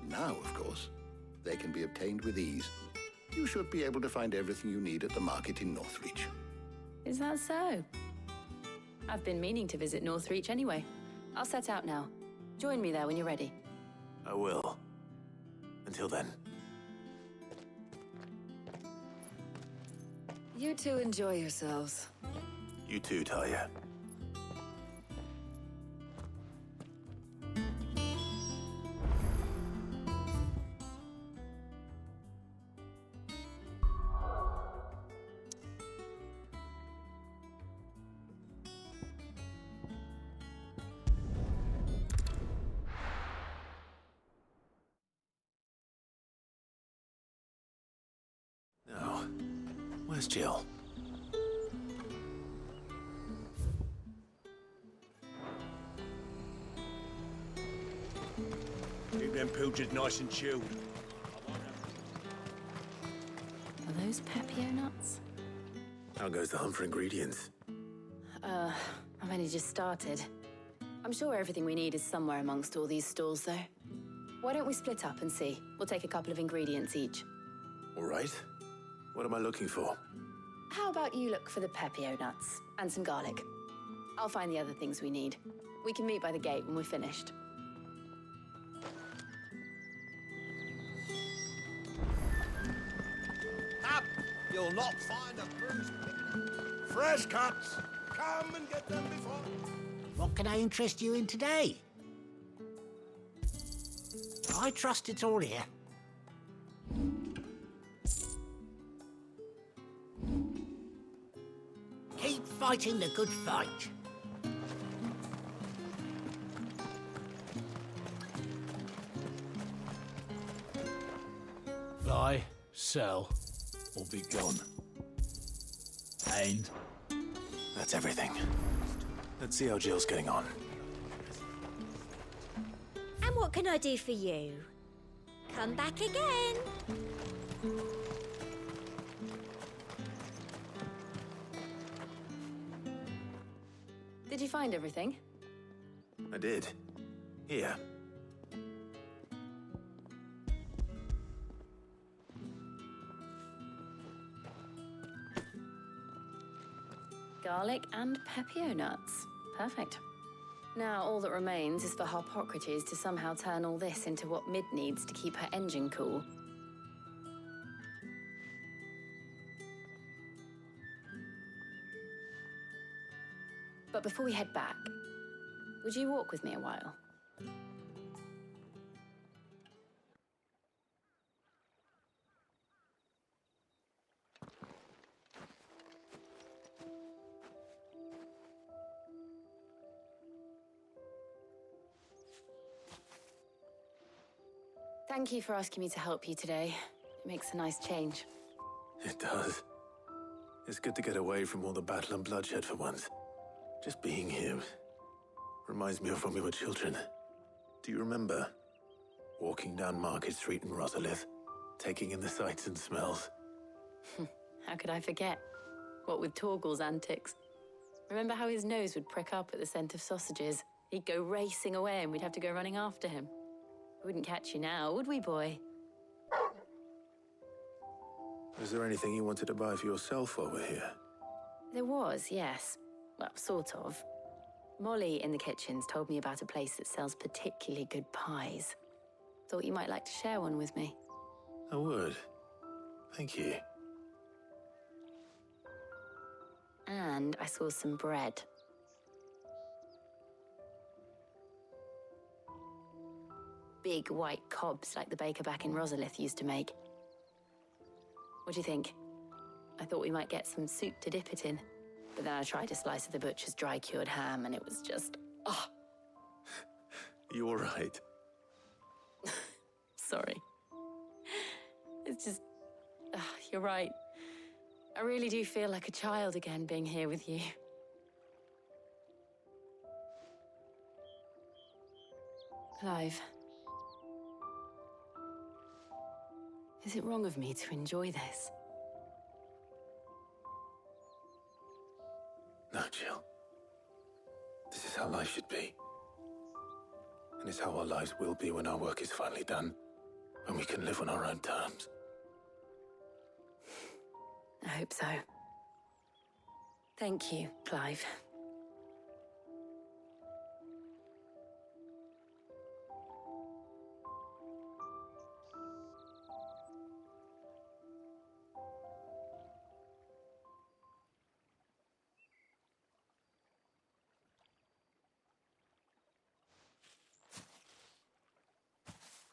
Now, of course, they can be obtained with ease. You should be able to find everything you need at the market in Northreach. Is that so? I've been meaning to visit Northreach anyway. I'll set out now. Join me there when you're ready. I will. Until then. You two enjoy yourselves. You too, Talia. Where's Jill? Keep them pilchards nice and chilled. Are those Pepio nuts? How goes the hunt for ingredients? I've only just started. I'm sure everything we need is somewhere amongst all these stalls, though. Why don't we split up and see? We'll take a couple of ingredients each. All right. What am I looking for? How about you look for the Pepio nuts and some garlic? I'll find the other things we need. We can meet by the gate when we're finished. Up! You'll not find a bruised picnic. Fresh cuts! Come and get them before... What can I interest you in today? I trust it's all here. Keep fighting the good fight. Buy, sell, or be gone. And? That's everything. Let's see how Jill's getting on. And what can I do for you? Come back again. Did you find everything? I did. Here. Garlic and Pepio nuts. Perfect. Now all that remains is for Harpocrates to somehow turn all this into what Mid needs to keep her engine cool. But before we head back, would you walk with me a while? Thank you for asking me to help you today. It makes a nice change. It does. It's good to get away from all the battle and bloodshed for once. Just being here reminds me of when we were children. Do you remember? Walking down Market Street in Rosalith, taking in the sights and smells. How could I forget? What with Torgal's antics. Remember how his nose would prick up at the scent of sausages? He'd go racing away and we'd have to go running after him. We wouldn't catch you now, would we, boy? Is there anything you wanted to buy for yourself while we're here? There was, yes. Well, sort of. Molly in the kitchens told me about a place that sells particularly good pies. Thought you might like to share one with me. I would. Thank you. And I saw some bread. Big white cobs like the baker back in Rosalith used to make. What do you think? I thought we might get some soup to dip it in. But then I tried a slice of the butcher's dry-cured ham and it was just... oh. You all right? Sorry. It's just... you're right. I really do feel like a child again being here with you. Clive. Is it wrong of me to enjoy this? No, Jill. This is how life should be. And it's how our lives will be when our work is finally done. When we can live on our own terms. I hope so. Thank you, Clive.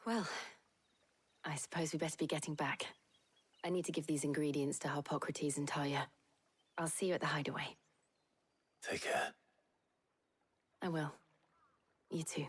Well, I suppose we better be getting back. I need to give these ingredients to Harpocrates and Talia. I'll see you at the hideaway. Take care. I will. You too.